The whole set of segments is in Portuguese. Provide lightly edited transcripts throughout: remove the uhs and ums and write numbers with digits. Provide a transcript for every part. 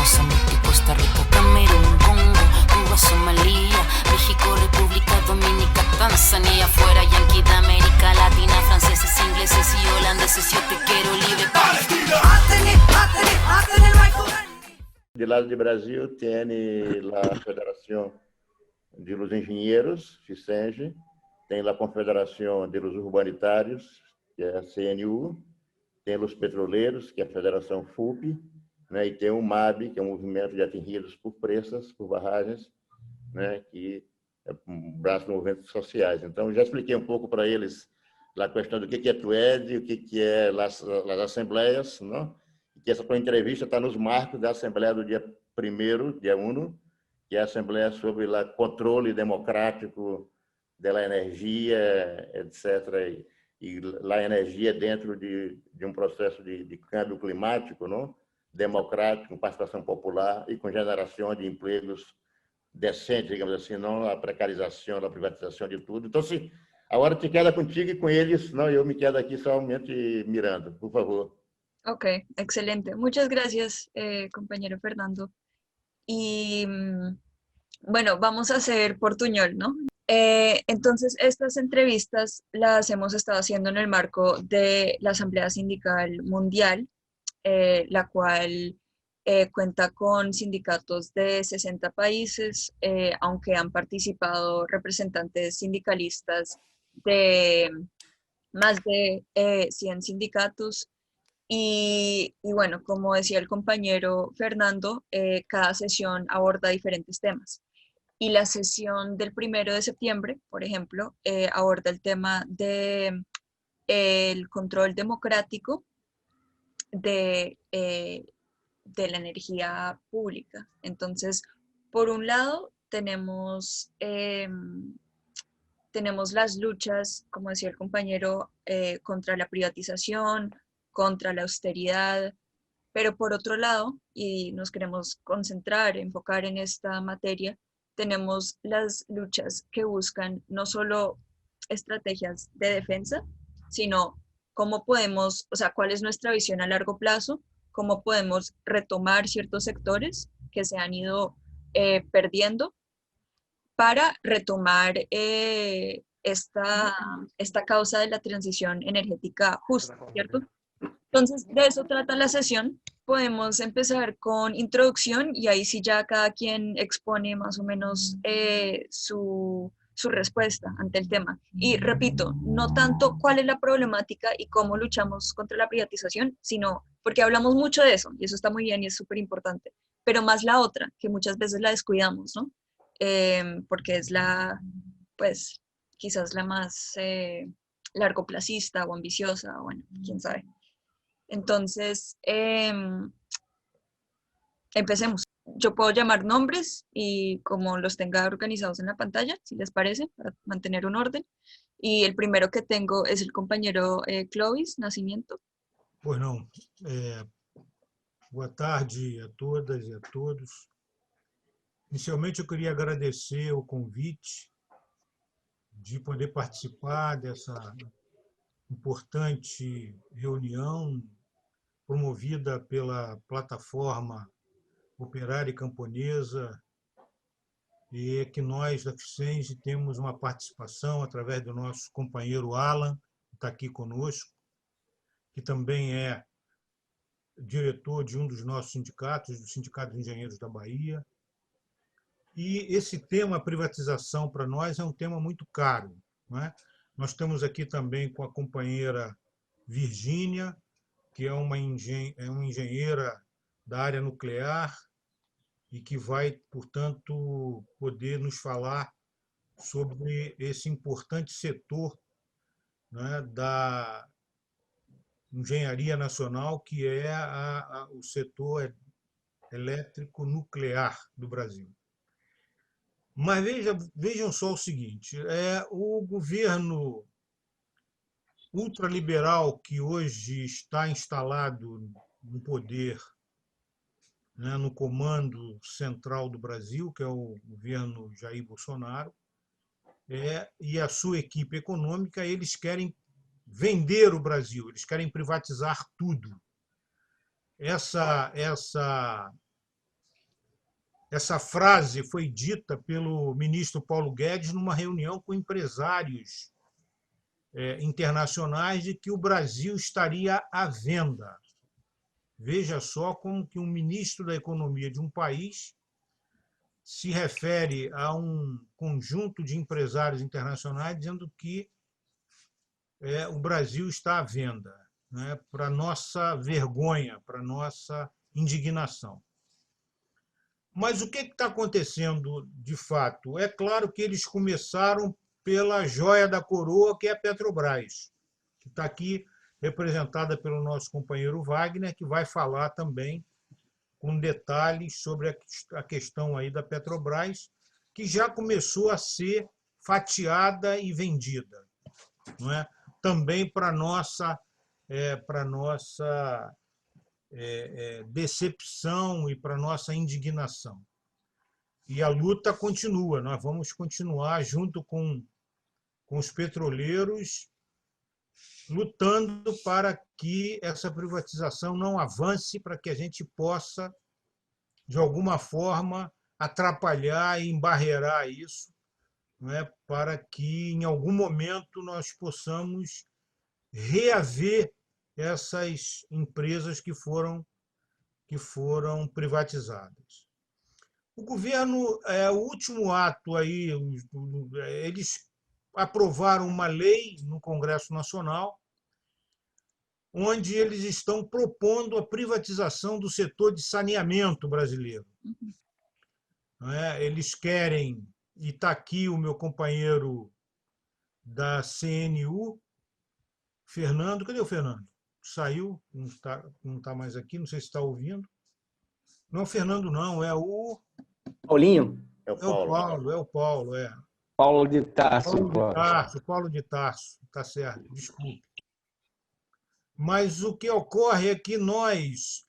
Mozambique, Costa Rica, Camerún, Congo, Cuba, Somalia, México, República Dominicana, Tanzania, fuera Yankee de América Latina, franceses, ingleses y holandeses, yo te quiero libre, Palestina. De lado de Brasil, tem a Federação dos Engenheiros, FICENGE, tem a Confederação dos Urbanitários, que é a CNU, tem os Petroleiros, que é a Federação FUP, né, e tem o MAB, que é o Movimento de Atingidos por Pressas, por Barragens, né, que é um braço de movimentos sociais. Então, já expliquei um pouco para eles a questão do que é TUED, o que é as assembleias, não? Que essa tua entrevista está nos marcos da Assembleia do dia 1º, dia 1, que é a Assembleia sobre o controle democrático da energia, etc. E a energia dentro de um processo de câmbio climático, não? Democrático, com participação popular e com geração de empregos decentes, digamos assim, não a precarização, a privatização de tudo. Então, se a hora te queda contigo e com eles, não, eu me quedo aqui somente mirando, por favor. Ok, excelente. Muchas gracias, compañero Fernando. Y bueno, vamos a hacer portuñol, ¿no? Entonces, estas entrevistas las hemos estado haciendo en el marco de la Asamblea Sindical Mundial, la cual cuenta con sindicatos de 60 países, aunque han participado representantes sindicalistas de más de 100 sindicatos. Y bueno, como decía el compañero Fernando, cada sesión aborda diferentes temas. Y la sesión del 1 de septiembre, por ejemplo, aborda el tema de el control democrático de la energía pública. Entonces, por un lado, tenemos las luchas, como decía el compañero, contra la privatización, contra la austeridad, pero por otro lado, y nos queremos concentrar, enfocar en esta materia, tenemos las luchas que buscan no solo estrategias de defensa, sino cómo podemos, o sea, cuál es nuestra visión a largo plazo, cómo podemos retomar ciertos sectores que se han ido perdiendo para retomar esta causa de la transición energética justa, ¿cierto? Entonces, de eso trata la sesión. Podemos empezar con introducción y ahí sí ya cada quien expone más o menos su respuesta ante el tema. Y repito, no tanto cuál es la problemática y cómo luchamos contra la privatización, sino porque hablamos mucho de eso y eso está muy bien y es súper importante, pero más la otra, que muchas veces la descuidamos, ¿no? Porque es pues, quizás la más largoplacista o ambiciosa, bueno, quién sabe. Entonces, empecemos. Yo puedo llamar nombres y como los tenga organizados en la pantalla, si les parece, para mantener un orden. Y el primero que tengo es el compañero Clovis Nascimento. Bueno, boa tarde a todas e a todos. Inicialmente, eu queria agradecer o convite de poder participar dessa importante reunião promovida pela plataforma operária e camponesa e que nós, da FICENGE, temos uma participação através do nosso companheiro Alan, que está aqui conosco, que também é diretor de um dos nossos sindicatos, do Sindicato dos Engenheiros da Bahia. E esse tema, privatização, para nós é um tema muito caro, não é? Nós estamos aqui também com a companheira Virgínia, que é uma engenheira da área nuclear e que vai, portanto, poder nos falar sobre esse importante setor, né, da engenharia nacional, que é o setor elétrico nuclear do Brasil. Mas vejam só o seguinte, o governo ultraliberal que hoje está instalado no poder, né, no comando central do Brasil, que é o governo Jair Bolsonaro, e a sua equipe econômica, eles querem vender o Brasil, eles querem privatizar tudo. Essa Essa frase foi dita pelo ministro Paulo Guedes numa reunião com empresários internacionais de que o Brasil estaria à venda. Veja só como que um ministro da Economia de um país se refere a um conjunto de empresários internacionais dizendo que o Brasil está à venda, né, para nossa vergonha, para nossa indignação. Mas o que está acontecendo de fato? É claro que eles começaram pela joia da coroa, que é a Petrobras, que está aqui representada pelo nosso companheiro Wagner, que vai falar também com detalhes sobre a questão aí da Petrobras, que já começou a ser fatiada e vendida, não é? Também para nossa decepção e para nossa indignação. E a luta continua, nós vamos continuar junto com os petroleiros, lutando para que essa privatização não avance, para que a gente possa, de alguma forma, atrapalhar e embarrear isso, né, para que, em algum momento, nós possamos reaver essas empresas que foram privatizadas. O governo, o último ato aí, eles aprovaram uma lei no Congresso Nacional onde eles estão propondo a privatização do setor de saneamento brasileiro. Eles querem, e está aqui o meu companheiro da CNU, Fernando. Cadê o Fernando? Saiu, não está mais aqui, não sei se está ouvindo. Não é o Fernando, não, é o... Paulinho? É o Paulo. Paulo de Tarso. Paulo de Tarso, está certo, desculpe. Mas o que ocorre é que nós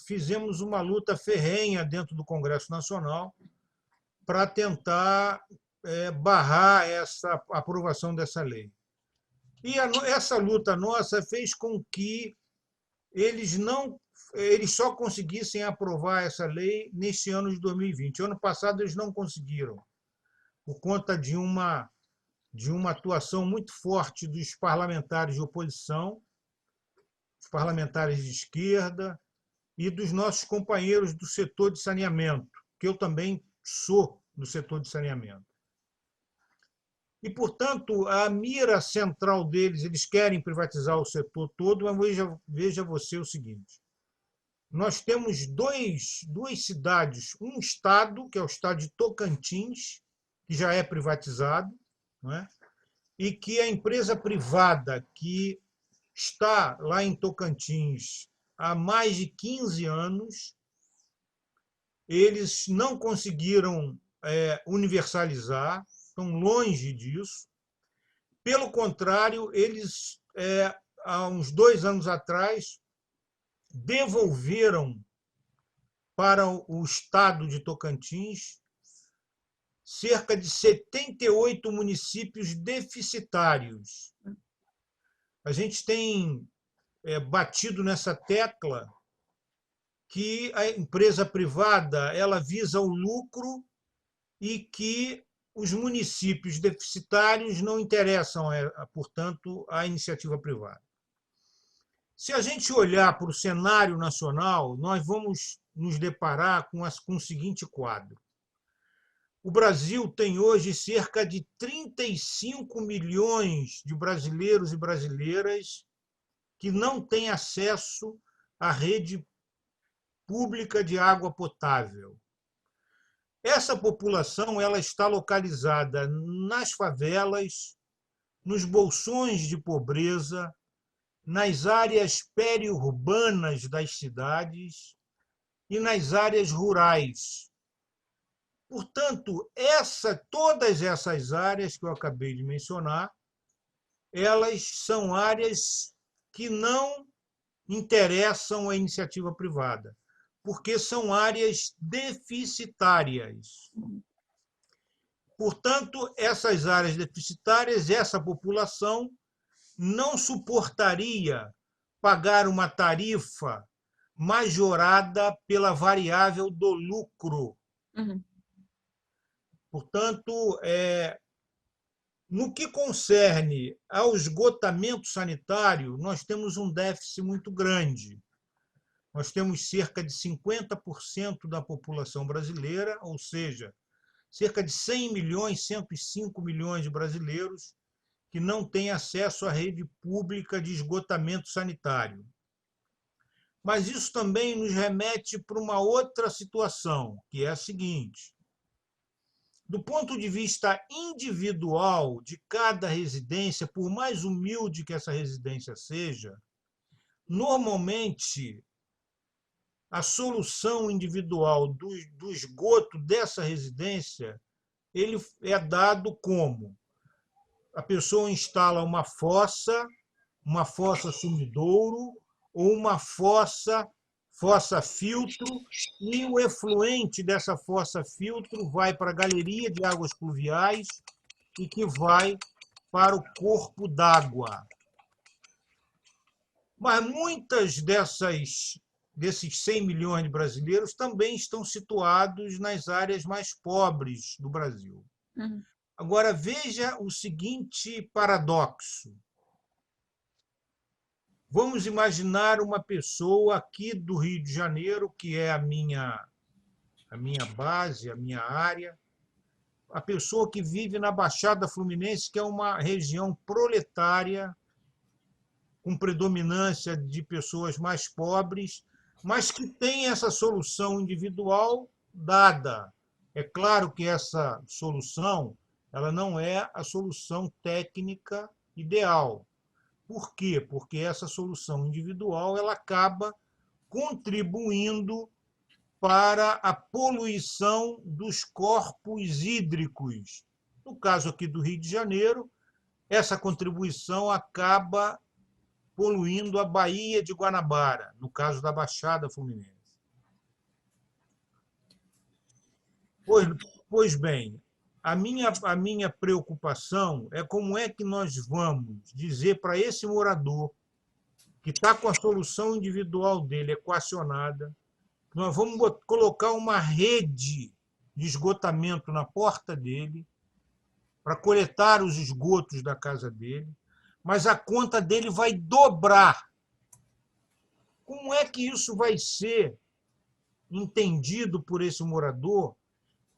fizemos uma luta ferrenha dentro do Congresso Nacional para tentar barrar essa aprovação dessa lei. E essa luta nossa fez com que eles só conseguissem aprovar essa lei neste ano de 2020. Ano passado eles não conseguiram, por conta de uma atuação muito forte dos parlamentares de oposição, os parlamentares de esquerda e dos nossos companheiros do setor de saneamento, que eu também sou do setor de saneamento. E, portanto, a mira central deles, eles querem privatizar o setor todo, mas veja você o seguinte: nós temos duas cidades, um estado, que é o estado de Tocantins, que já é privatizado, não é? E que a empresa privada que está lá em Tocantins há mais de 15 anos, eles não conseguiram universalizar, estão longe disso. Pelo contrário, eles, há uns 2 anos atrás, devolveram para o estado de Tocantins cerca de 78 municípios deficitários. A gente tem batido nessa tecla que a empresa privada ela visa o lucro e que os municípios deficitários não interessam, portanto, à iniciativa privada. Se a gente olhar para o cenário nacional, nós vamos nos deparar com o seguinte quadro. O Brasil tem hoje cerca de 35 milhões de brasileiros e brasileiras que não têm acesso à rede pública de água potável. Essa população ela está localizada nas favelas, nos bolsões de pobreza, nas áreas periurbanas das cidades e nas áreas rurais. Portanto, todas essas áreas que eu acabei de mencionar, elas são áreas que não interessam à iniciativa privada, porque são áreas deficitárias. Portanto, essas áreas deficitárias, essa população não suportaria pagar uma tarifa majorada pela variável do lucro. Uhum. Portanto, no que concerne ao esgotamento sanitário, nós temos um déficit muito grande. Nós temos cerca de 50% da população brasileira, ou seja, cerca de 100 milhões, 105 milhões de brasileiros que não têm acesso à rede pública de esgotamento sanitário. Mas isso também nos remete para uma outra situação, que é a seguinte: do ponto de vista individual de cada residência, por mais humilde que essa residência seja, normalmente a solução individual do esgoto dessa residência ele é dado como: a pessoa instala uma fossa sumidouro ou uma fossa filtro, e o efluente dessa fossa filtro vai para a galeria de águas pluviais e que vai para o corpo d'água. Mas muitas desses 100 milhões de brasileiros também estão situados nas áreas mais pobres do Brasil. Uhum. Agora, veja o seguinte paradoxo. Vamos imaginar uma pessoa aqui do Rio de Janeiro, que é a minha base, a minha área, a pessoa que vive na Baixada Fluminense, que é uma região proletária, com predominância de pessoas mais pobres, mas que tem essa solução individual dada. É claro que essa solução ela não é a solução técnica ideal. Por quê? Porque essa solução individual ela acaba contribuindo para a poluição dos corpos hídricos. No caso aqui do Rio de Janeiro, essa contribuição acaba poluindo a Baía de Guanabara, no caso da Baixada Fluminense. Pois bem, a minha preocupação é como é que nós vamos dizer para esse morador que está com a solução individual dele equacionada, que nós vamos colocar uma rede de esgotamento na porta dele para coletar os esgotos da casa dele, mas a conta dele vai dobrar. Como é que isso vai ser entendido por esse morador?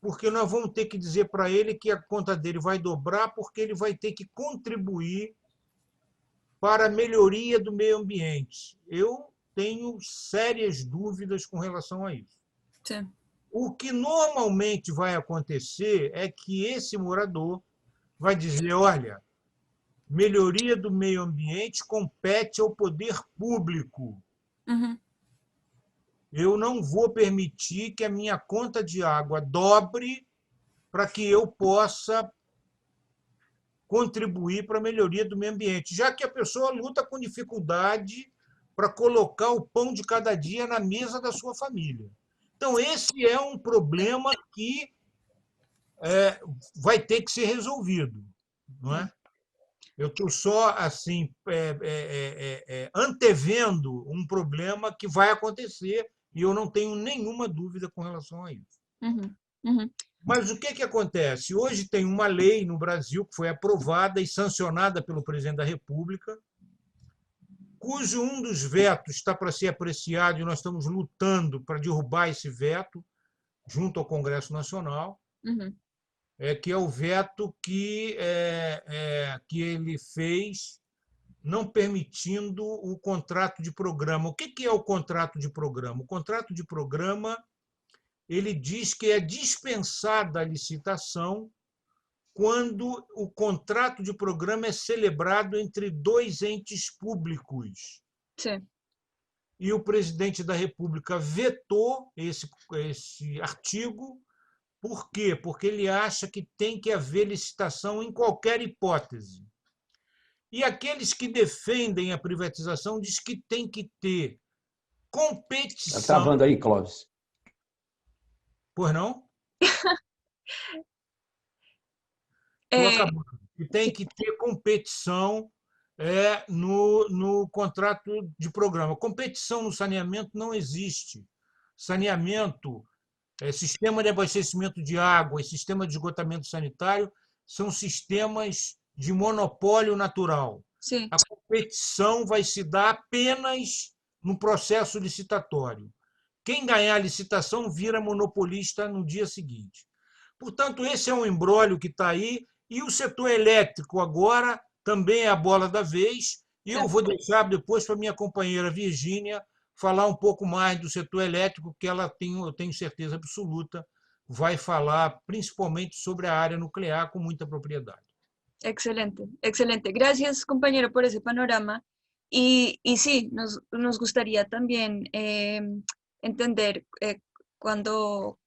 Porque nós vamos ter que dizer para ele que a conta dele vai dobrar porque ele vai ter que contribuir para a melhoria do meio ambiente. Eu tenho sérias dúvidas com relação a isso. Sim. O que normalmente vai acontecer é que esse morador vai dizer: olha, melhoria do meio ambiente compete ao poder público. Uhum. Eu não vou permitir que a minha conta de água dobre para que eu possa contribuir para a melhoria do meio ambiente, já que a pessoa luta com dificuldade para colocar o pão de cada dia na mesa da sua família. Então, esse é um problema que vai ter que ser resolvido, não é? Eu estou só assim antevendo um problema que vai acontecer e eu não tenho nenhuma dúvida com relação a isso. Uhum. Uhum. Mas o que acontece? Hoje tem uma lei no Brasil que foi aprovada e sancionada pelo presidente da República, cujo um dos vetos está para ser apreciado e nós estamos lutando para derrubar esse veto junto ao Congresso Nacional. Uhum. Que é o veto que ele fez, não permitindo o contrato de programa. O que é o contrato de programa? O contrato de programa ele diz que é dispensada a licitação quando o contrato de programa é celebrado entre dois entes públicos. Sim. E o presidente da República vetou esse artigo. Por quê? Porque ele acha que tem que haver licitação em qualquer hipótese. E aqueles que defendem a privatização diz que tem que ter competição. Está travando aí, Clóvis. Pois não? Estou acabando. Que tem que ter competição no contrato de programa. Competição no saneamento não existe. Saneamento sistema de abastecimento de água e sistema de esgotamento sanitário são sistemas de monopólio natural. Sim. A competição vai se dar apenas no processo licitatório. Quem ganhar a licitação vira monopolista no dia seguinte. Portanto, esse é um imbróglio que está aí, e o setor elétrico agora também é a bola da vez, e eu vou deixar depois para minha companheira Virgínia falar um pouco mais do setor elétrico, que ela tem, eu tenho certeza absoluta, vai falar principalmente sobre a área nuclear com muita propriedade. Excelente, excelente. Gracias, compañero, por ese panorama. Y sí, nos gustaría también entender cuando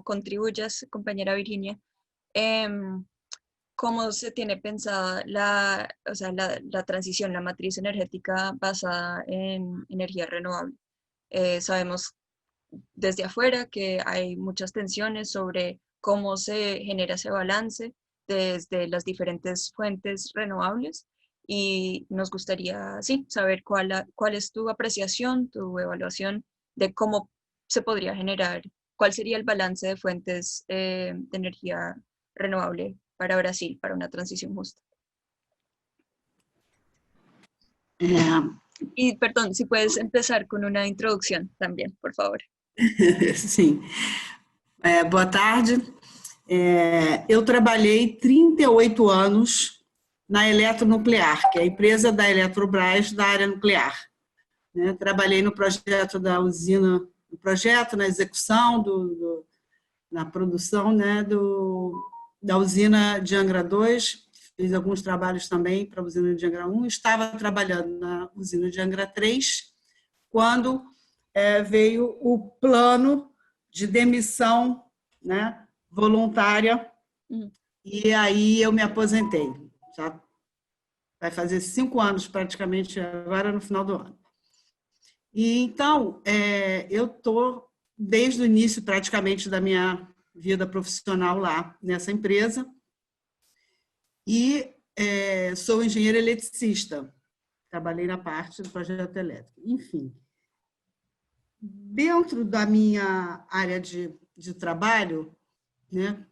contribuyas, compañera Virginia, cómo se tiene pensada la transición, la matriz energética basada en energía renovable. Sabemos desde afuera que hay muchas tensiones sobre cómo se genera ese balance desde las diferentes fuentes renovables, y nos gustaría, sí, saber cuál es tu apreciación, tu evaluación de cómo se podría generar, cuál sería el balance de fuentes de energía renovable para Brasil, para una transición justa. Y perdón, si puedes empezar con una introducción también, por favor. Sim. Boa tarde. Eu trabalhei 38 anos na Eletronuclear, que é a empresa da Eletrobras da área nuclear. Trabalhei no projeto da usina, no projeto, na execução, na produção, né, da usina de Angra 2, fiz alguns trabalhos também para a usina de Angra 1, estava trabalhando na usina de Angra 3, quando veio o plano de demissão, né, voluntária, e aí eu me aposentei. Já vai fazer 5 anos praticamente agora no final do ano. E então, eu estou desde o início praticamente da minha vida profissional lá nessa empresa, e sou engenheira eletricista, trabalhei na parte do projeto elétrico. Enfim, dentro da minha área de trabalho, né,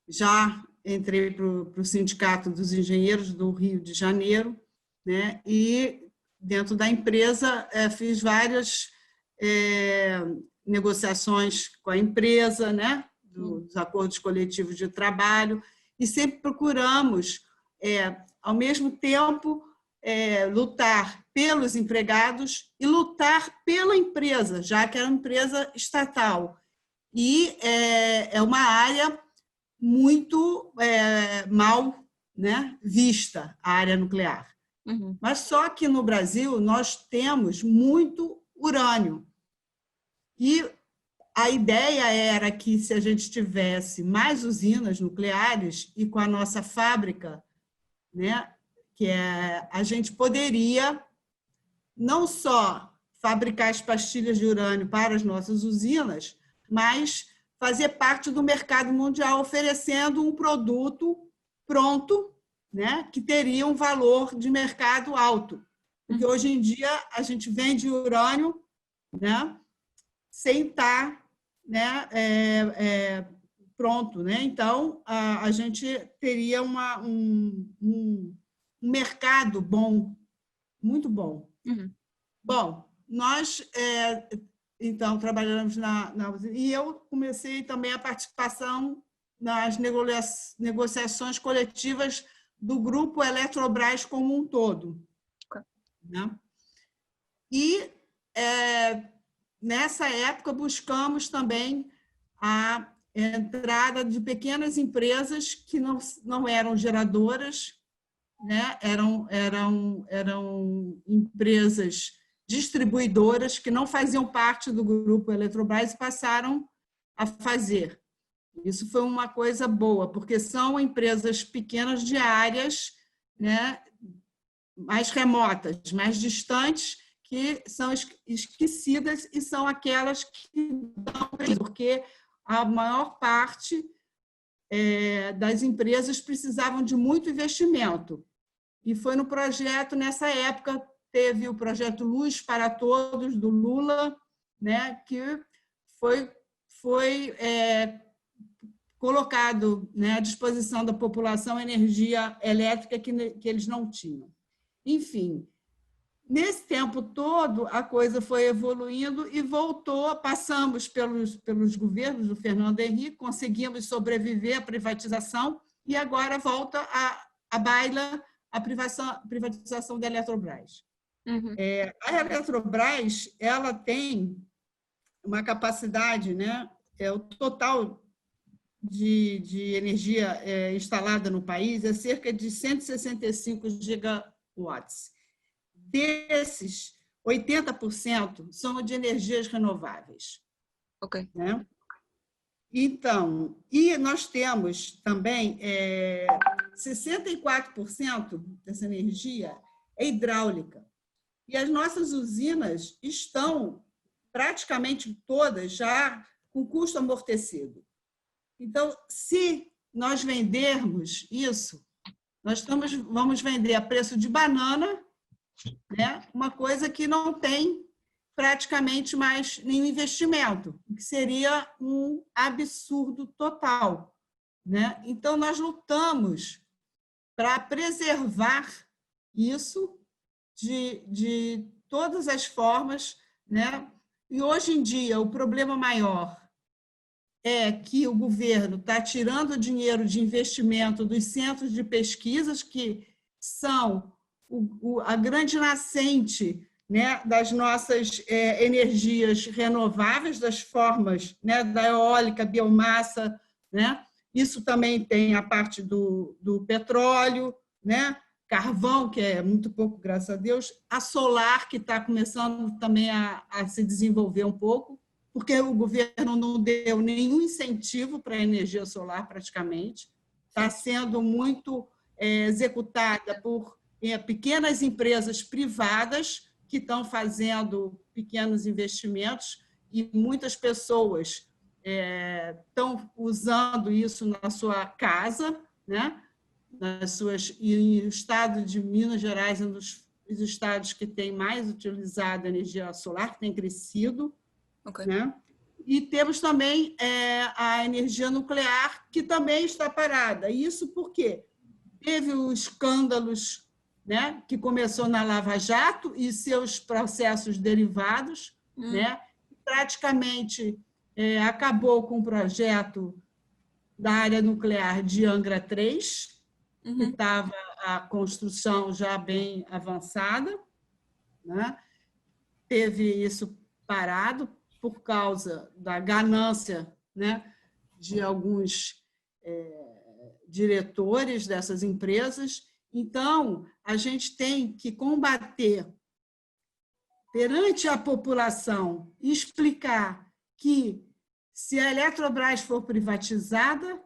já entrei para o Sindicato dos Engenheiros do Rio de Janeiro, né, e dentro da empresa fiz várias negociações com a empresa, né, dos acordos coletivos de trabalho, e sempre procuramos, ao mesmo tempo, lutar pelos empregados e lutar pela empresa, já que era uma empresa estatal. E é uma área muito mal, né, vista, a área nuclear. Uhum. Mas só que no Brasil nós temos muito urânio. E a ideia era que, se a gente tivesse mais usinas nucleares e com a nossa fábrica, né, a gente poderia não só fabricar as pastilhas de urânio para as nossas usinas, mas fazer parte do mercado mundial, oferecendo um produto pronto, né, que teria um valor de mercado alto. Porque hoje em dia a gente vende urânio, né, sem estar, né, pronto, né? Então a gente teria um mercado bom, muito bom. Uhum. Bom, nós então trabalhamos na usina, e eu comecei também a participação nas negociações coletivas do grupo Eletrobras como um todo. Okay. Né? E nessa época buscamos também a entrada de pequenas empresas que não eram geradoras, né? Eram empresas distribuidoras que não faziam parte do grupo Eletrobras e passaram a fazer. Isso foi uma coisa boa, porque são empresas pequenas de áreas, né, mais remotas, mais distantes, que são esquecidas, e são aquelas que dão, porque a maior parte das empresas precisavam de muito investimento. E foi no projeto, nessa época, teve o projeto Luz para Todos, do Lula, né, que foi colocado, né, à disposição da população energia elétrica que eles não tinham. Enfim, nesse tempo todo, a coisa foi evoluindo e voltou, passamos pelos governos do Fernando Henrique, conseguimos sobreviver à privatização e agora volta à baila a privatização da Eletrobras. Uhum. A Eletrobras, ela tem uma capacidade, né, o total de energia instalada no país é cerca de 165 gigawatts. Desses, 80% são de energias renováveis. Ok. Né? Então, e nós temos também 64% dessa energia é hidráulica. E as nossas usinas estão praticamente todas já com custo amortecido. Então, se nós vendermos isso, vamos vender a preço de banana, né? Uma coisa que não tem praticamente mais nenhum investimento, que seria um absurdo total. Né? Então, nós lutamos para preservar isso de todas as formas. Né? E, hoje em dia, o problema maior é que o governo está tirando dinheiro de investimento dos centros de pesquisas, que são a grande nascente, né, das nossas energias renováveis, das formas, né, da eólica, biomassa. Né? Isso também tem a parte do petróleo, né? Carvão, que é muito pouco, graças a Deus, a solar, que está começando também a se desenvolver um pouco, porque o governo não deu nenhum incentivo para a energia solar, praticamente. Está sendo muito executada por pequenas empresas privadas que estão fazendo pequenos investimentos e muitas pessoas estão usando isso na sua casa, né? E o estado de Minas Gerais é um dos estados que tem mais utilizado a energia solar, que tem crescido. Okay. Né? E temos também a energia nuclear, que também está parada. Isso porque teve os escândalos, né, que começou na Lava Jato e seus processos derivados, né? Praticamente acabou com o projeto da área nuclear de Angra 3, que estava a construção já bem avançada. Né? Teve isso parado por causa da ganância, né, de alguns diretores dessas empresas. Então, a gente tem que combater perante a população e explicar que, se a Eletrobras for privatizada,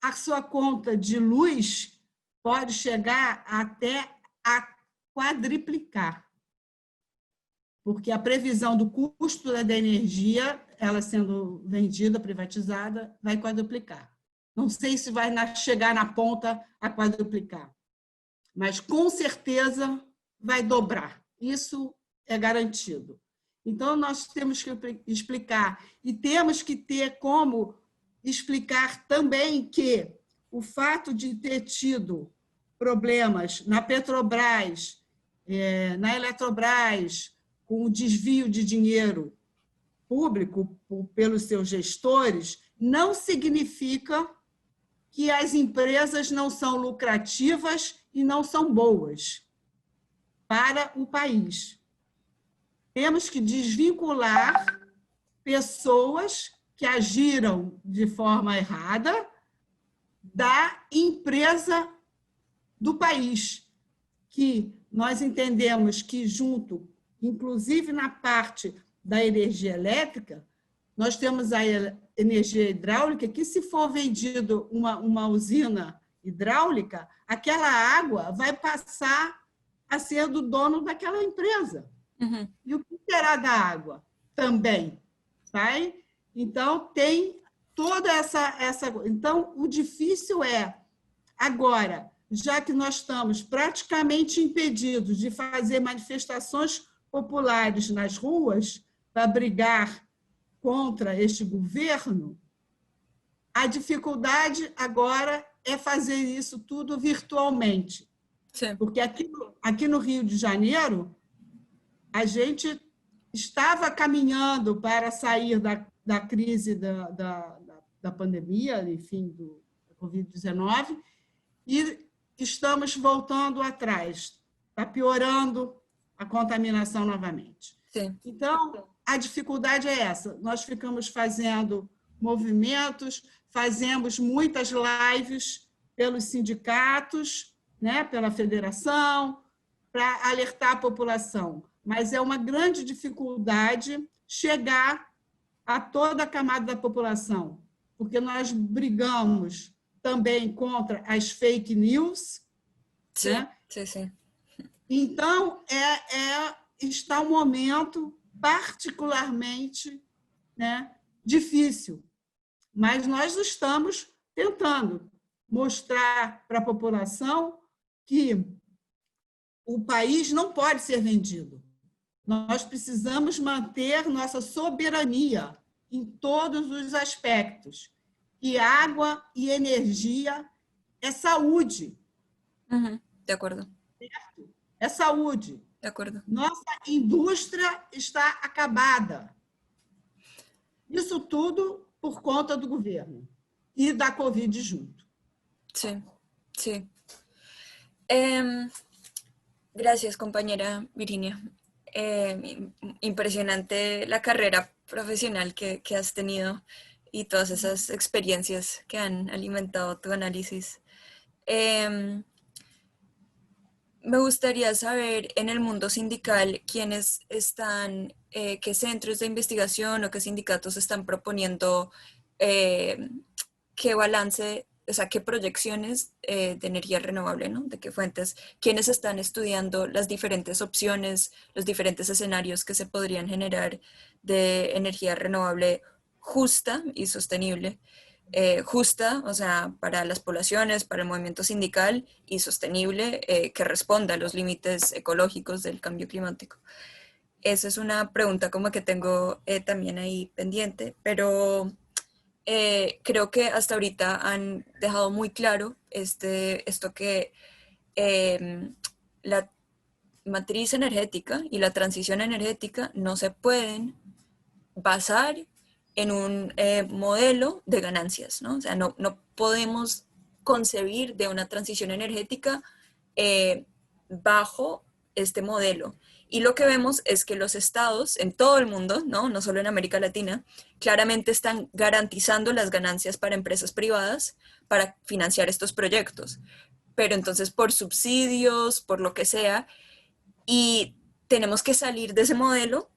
a sua conta de luz pode chegar até a quadriplicar. Porque a previsão do custo da energia, ela sendo vendida, privatizada, vai quadruplicar. Não sei se vai chegar na ponta a quadruplicar, mas com certeza vai dobrar. Isso é garantido. Então, nós temos que explicar, e temos que ter como explicar também que o fato de ter tido problemas na Petrobras, na Eletrobras, com o desvio de dinheiro público pelos seus gestores, não significa que as empresas não são lucrativas e não são boas para o país. Temos que desvincular pessoas que agiram de forma errada da empresa do país, que nós entendemos que, junto, inclusive na parte da energia elétrica, nós temos a energia hidráulica, que, se for vendido uma usina hidráulica, aquela água vai passar a ser do dono daquela empresa. E o que será da água? Também. Vai? Então, tem toda essa... Então, o difícil é, agora, já que nós estamos praticamente impedidos de fazer manifestações populares nas ruas para brigar contra este governo, a dificuldade agora é fazer isso tudo virtualmente. Sí. Porque aqui no Rio de Janeiro, a gente estava caminhando para sair da crise da pandemia, enfim, da Covid-19, e estamos voltando atrás. Está piorando a contaminação novamente. Sí. Então, a dificuldade é essa. Nós ficamos fazendo movimentos, fazemos muitas lives pelos sindicatos, né, pela federação, para alertar a população. Mas é uma grande dificuldade chegar a toda a camada da população, porque nós brigamos também contra as fake news. Sí, né? sí, sí. Então, está um momento particularmente, né, difícil, mas nós estamos tentando mostrar para a população que o país não pode ser vendido. Nós precisamos manter nossa soberania em todos os aspectos. E água e energia é saúde. De acuerdo, É saúde. de acuerdo. Nossa indústria está acabada. Isso tudo por conta do governo e da Covid junto. Sí, sí. Gracias, compañera Virginia. Impresionante la carrera profesional que has tenido y todas esas experiencias que han alimentado tu análisis. Me gustaría saber en el mundo sindical quiénes están, qué centros de investigación o qué sindicatos están proponiendo qué balance, o sea, qué proyecciones de energía renovable, ¿no? De qué fuentes, quiénes están estudiando las diferentes opciones, los diferentes escenarios que se podrían generar de energía renovable justa y sostenible. Justa, o sea, para las poblaciones, para el movimiento sindical, y sostenible, que responda a los límites ecológicos del cambio climático. Esa es una pregunta como que tengo también ahí pendiente, pero creo que hasta ahorita han dejado muy claro esto que la matriz energética y la transición energética no se pueden basar en un modelo de ganancias, ¿no? O sea, no podemos concebir de una transición energética bajo este modelo. Y lo que vemos es que los estados en todo el mundo, no solo en América Latina, claramente están garantizando las ganancias para empresas privadas para financiar estos proyectos. Pero entonces por subsidios, por lo que sea, y tenemos que salir de ese modelo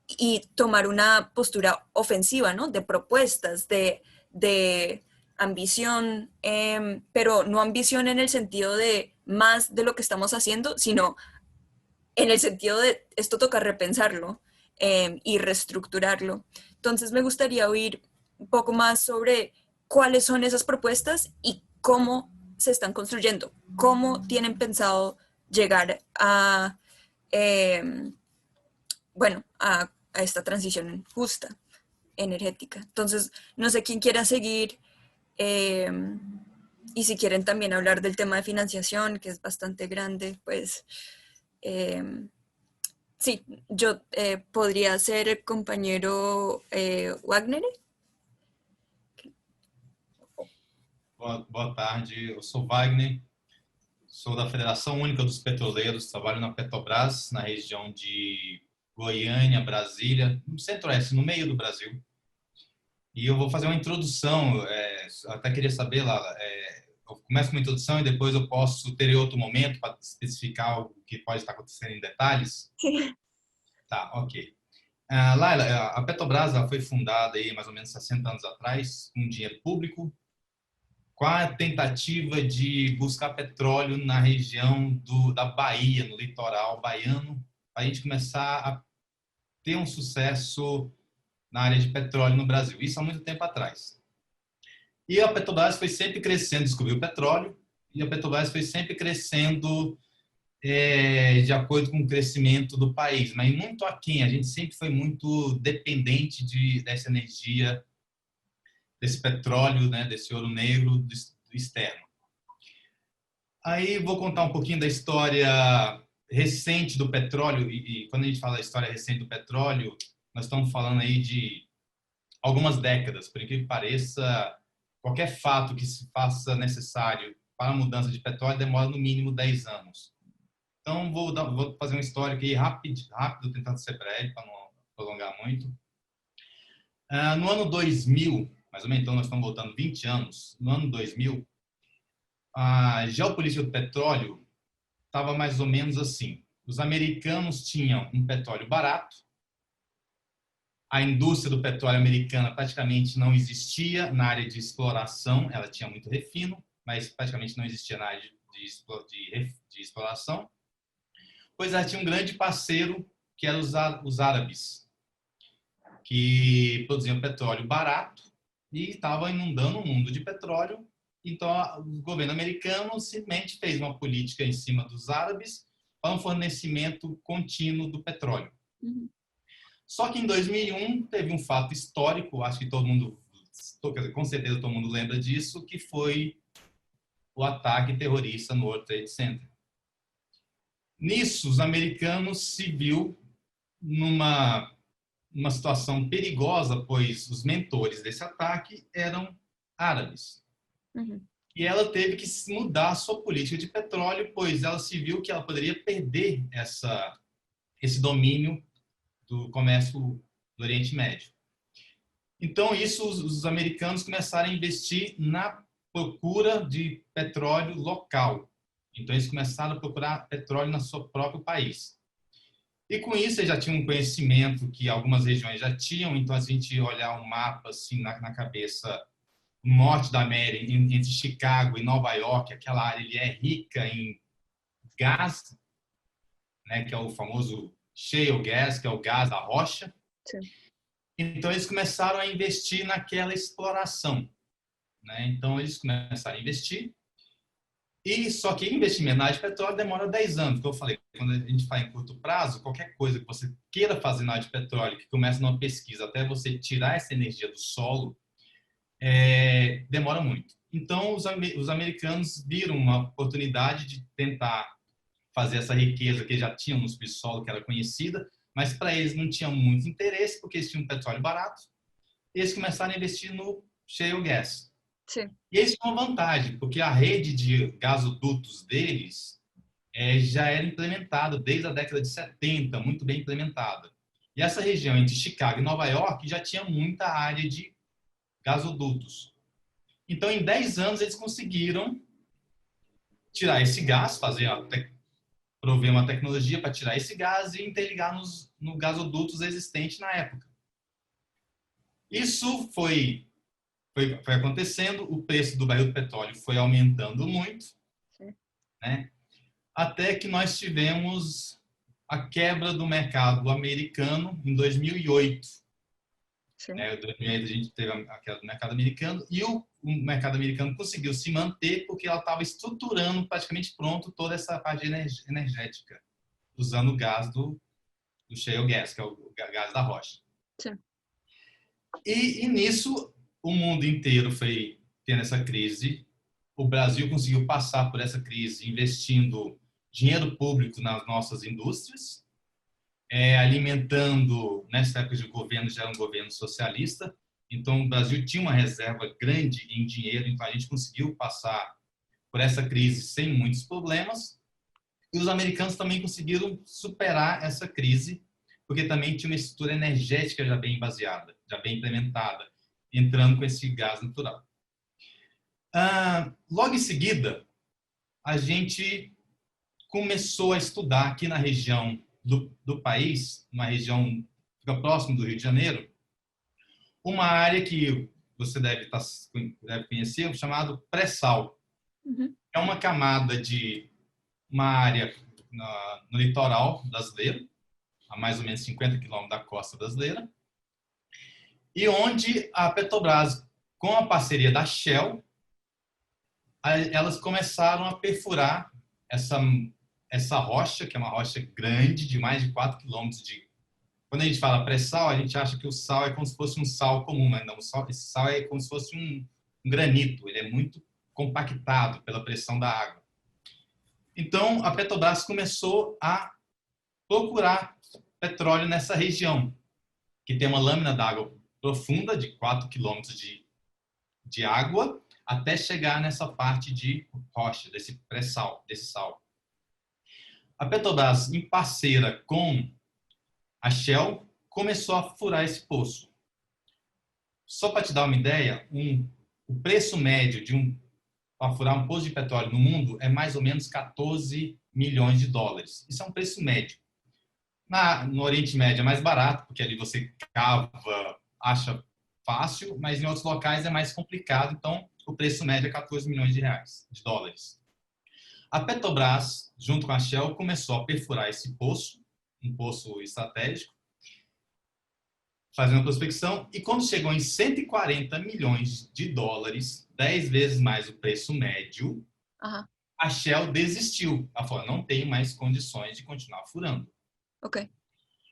y tomar una postura ofensiva, ¿no? De propuestas, de ambición, pero no ambición en el sentido de más de lo que estamos haciendo, sino en el sentido de esto toca repensarlo y reestructurarlo. Entonces me gustaría oír un poco más sobre cuáles son esas propuestas y cómo se están construyendo, cómo tienen pensado llegar a esta transición justa energética. Entonces, no sé quién quiera seguir y si quieren también hablar del tema de financiación, que es bastante grande, pues sí, yo podría ser el compañero Wagner. Boa tarde, eu sou Wagner, sou da Federação Única dos Petroleiros, trabalho na Petrobras, na região de Goiânia, Brasília, no centro-oeste, no meio do Brasil. E eu vou fazer uma introdução, até queria saber, Lala, eu começo com uma introdução e depois eu posso ter outro momento para especificar o que pode estar acontecendo em detalhes? Sim. Tá, ok. Laila, a Petrobras foi fundada aí mais ou menos 60 anos atrás, com dinheiro público, com a tentativa de buscar petróleo na região da Bahia, no litoral baiano, para a gente começar a ter um sucesso na área de petróleo no Brasil. Isso há muito tempo atrás. E a Petrobras foi sempre crescendo, descobriu o petróleo, e a Petrobras foi sempre crescendo de acordo com o crescimento do país, mas muito aquém. A gente sempre foi muito dependente dessa energia, desse petróleo, né, desse ouro negro do externo. Aí vou contar um pouquinho da história recente do petróleo, e quando a gente fala da história recente do petróleo, nós estamos falando aí de algumas décadas. Por incrível que pareça, qualquer fato que se faça necessário para a mudança de petróleo demora no mínimo 10 anos. Então, vou fazer uma história aqui rápido, tentando ser breve, para não prolongar muito. No ano 2000, mais ou menos, então nós estamos voltando 20 anos, no ano 2000, a geopolítica do petróleo estava mais ou menos assim. Os americanos tinham um petróleo barato, a indústria do petróleo americana praticamente não existia na área de exploração, ela tinha muito refino, mas praticamente não existia na área de exploração, pois ela tinha um grande parceiro, que eram os árabes, que produziam petróleo barato e estavam inundando o mundo de petróleo. Então, o governo americano simplesmente fez uma política em cima dos árabes para um fornecimento contínuo do petróleo. Uhum. Só que em 2001 teve um fato histórico, acho que todo mundo, com certeza todo mundo lembra disso, que foi o ataque terrorista no World Trade Center. Nisso, os americanos se viu numa situação perigosa, pois os mentores desse ataque eram árabes. Uhum. E ela teve que mudar a sua política de petróleo, pois ela se viu que ela poderia perder esse domínio do comércio do Oriente Médio. Então, os americanos começaram a investir na procura de petróleo local. Então, eles começaram a procurar petróleo no seu próprio país. E com isso, eles já tinham um conhecimento que algumas regiões já tinham. Então, a gente olhar um mapa assim na cabeça, no norte da América, entre Chicago e Nova York, aquela área ele é rica em gás, né, que é o famoso shale gas, que é o gás da rocha. Sim. Então, eles começaram a investir naquela exploração, né? Então, eles começaram a investir. E só que investimento na área de petróleo demora 10 anos. Como eu falei, quando a gente fala em curto prazo, qualquer coisa que você queira fazer na área de petróleo, que começa numa pesquisa até você tirar essa energia do solo, demora muito. Então, os americanos viram uma oportunidade de tentar fazer essa riqueza que já tinham no subsolo, que era conhecida, mas para eles não tinha muito interesse, porque eles tinham petróleo barato. Eles começaram a investir no shale gas. Sim. E eles tinham uma vantagem, porque a rede de gasodutos deles já era implementada desde a década de 70, muito bem implementada. E essa região entre Chicago e Nova York já tinha muita área de gasodutos. Então, em 10 anos, eles conseguiram tirar esse gás, prover uma tecnologia para tirar esse gás e interligar no gasodutos existentes na época. Isso foi acontecendo, o preço do barril de petróleo foi aumentando muito, né? Até que nós tivemos a quebra do mercado americano em 2008. Em 2008 a gente teve a queda do mercado americano e o mercado americano conseguiu se manter porque ela estava estruturando praticamente pronto toda essa parte energética, usando o gás do shale gas, que é o gás da rocha. Sim. E nisso, o mundo inteiro foi tendo essa crise. O Brasil conseguiu passar por essa crise investindo dinheiro público nas nossas indústrias, alimentando, nessa época de governo, já era um governo socialista, então o Brasil tinha uma reserva grande em dinheiro, então a gente conseguiu passar por essa crise sem muitos problemas, e os americanos também conseguiram superar essa crise, porque também tinha uma estrutura energética já bem baseada, já bem implementada, entrando com esse gás natural. Logo em seguida, a gente começou a estudar aqui na região do país, uma região que fica próximo do Rio de Janeiro, uma área que você deve conhecer, chamado pré-sal. Uhum. É uma camada de uma área no litoral brasileiro, a mais ou menos 50 quilômetros da costa brasileira, e onde a Petrobras, com a parceria da Shell, elas começaram a perfurar essa rocha, que é uma rocha grande, de mais de 4 quilômetros de... Quando a gente fala pré-sal, a gente acha que o sal é como se fosse um sal comum, mas não, esse sal é como se fosse um granito, ele é muito compactado pela pressão da água. Então, a Petrobras começou a procurar petróleo nessa região, que tem uma lâmina d'água profunda de 4 quilômetros de água, até chegar nessa parte de rocha, desse pré-sal, desse sal. A Petrobras, em parceira com a Shell, começou a furar esse poço. Só para te dar uma ideia, o preço médio para furar um poço de petróleo no mundo é mais ou menos 14 milhões de dólares. Isso é um preço médio. No Oriente Médio é mais barato, porque ali você cava, acha fácil, mas em outros locais é mais complicado, então o preço médio é 14 milhões de dólares. A Petrobras, junto com a Shell, começou a perfurar esse poço, um poço estratégico, fazendo a prospecção, e quando chegou em 140 milhões de dólares, 10 vezes mais o preço médio, a Shell desistiu. Ela falou, não tenho mais condições de continuar furando. Ok.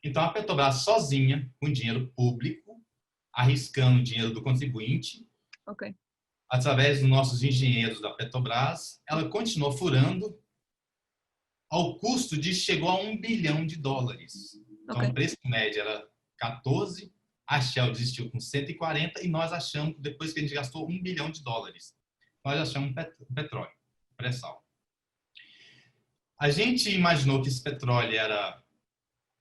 Então, a Petrobras sozinha, com dinheiro público, arriscando o dinheiro do contribuinte, Ok. através dos nossos engenheiros da Petrobras, ela continuou furando ao custo de chegou a 1 bilhão de dólares. Então, Ok. o preço médio era 14, a Shell desistiu com 140 e nós achamos, depois que a gente gastou 1 bilhão de dólares, nós achamos petróleo, pré-sal. A gente imaginou que esse petróleo era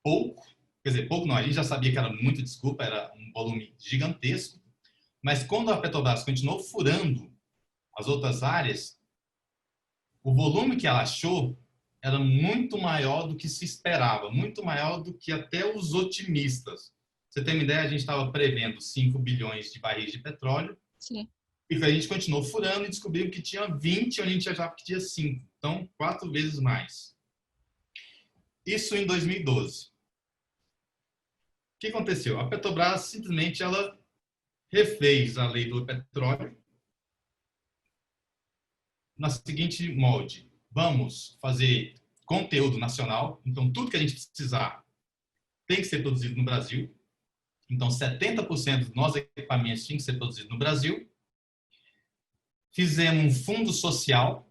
pouco, quer dizer, pouco não, a gente já sabia que era muito, desculpa, era um volume gigantesco, mas quando a Petrobras continuou furando as outras áreas, o volume que ela achou era muito maior do que se esperava, muito maior do que até os otimistas. Você tem uma ideia, a gente estava prevendo 5 bilhões de barris de petróleo, Sim. e a gente continuou furando e descobriu que tinha 20, onde a gente achava que tinha 5. Então, 4 vezes mais. Isso em 2012. O que aconteceu? A Petrobras simplesmente ela refez a lei do petróleo na seguinte molde. Vamos fazer conteúdo nacional. Então, tudo que a gente precisar tem que ser produzido no Brasil. Então, 70% dos nossos equipamentos tinham que ser produzidos no Brasil. Fizemos um fundo social.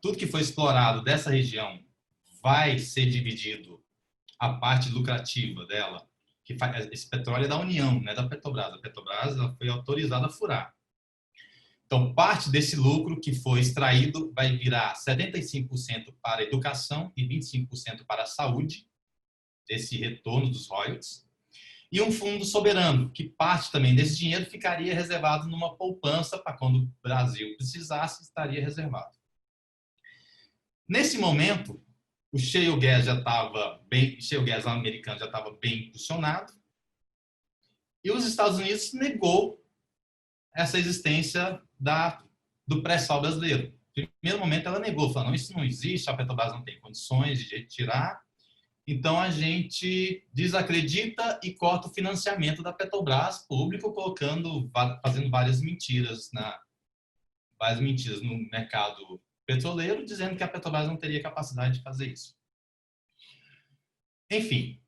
Tudo que foi explorado dessa região vai ser dividido a parte lucrativa dela. Esse petróleo é da União, não é da Petrobras. A Petrobras ela foi autorizada a furar. Então, parte desse lucro que foi extraído vai virar 75% para a educação e 25% para a saúde, desse retorno dos royalties. E um fundo soberano, que parte também desse dinheiro ficaria reservado numa poupança para quando o Brasil precisasse, estaria reservado. Nesse momento, o shale gas já estava bem, o shale gas americano já estava bem impulsionado, e os Estados Unidos negou essa existência do pré-sal brasileiro. No primeiro momento, ela negou, falando, não, isso não existe, a Petrobras não tem condições de retirar. Então, a gente desacredita e corta o financiamento da Petrobras público, fazendo várias mentiras no mercado petroleiro, dizendo que a Petrobras não teria capacidade de fazer isso. Enfim,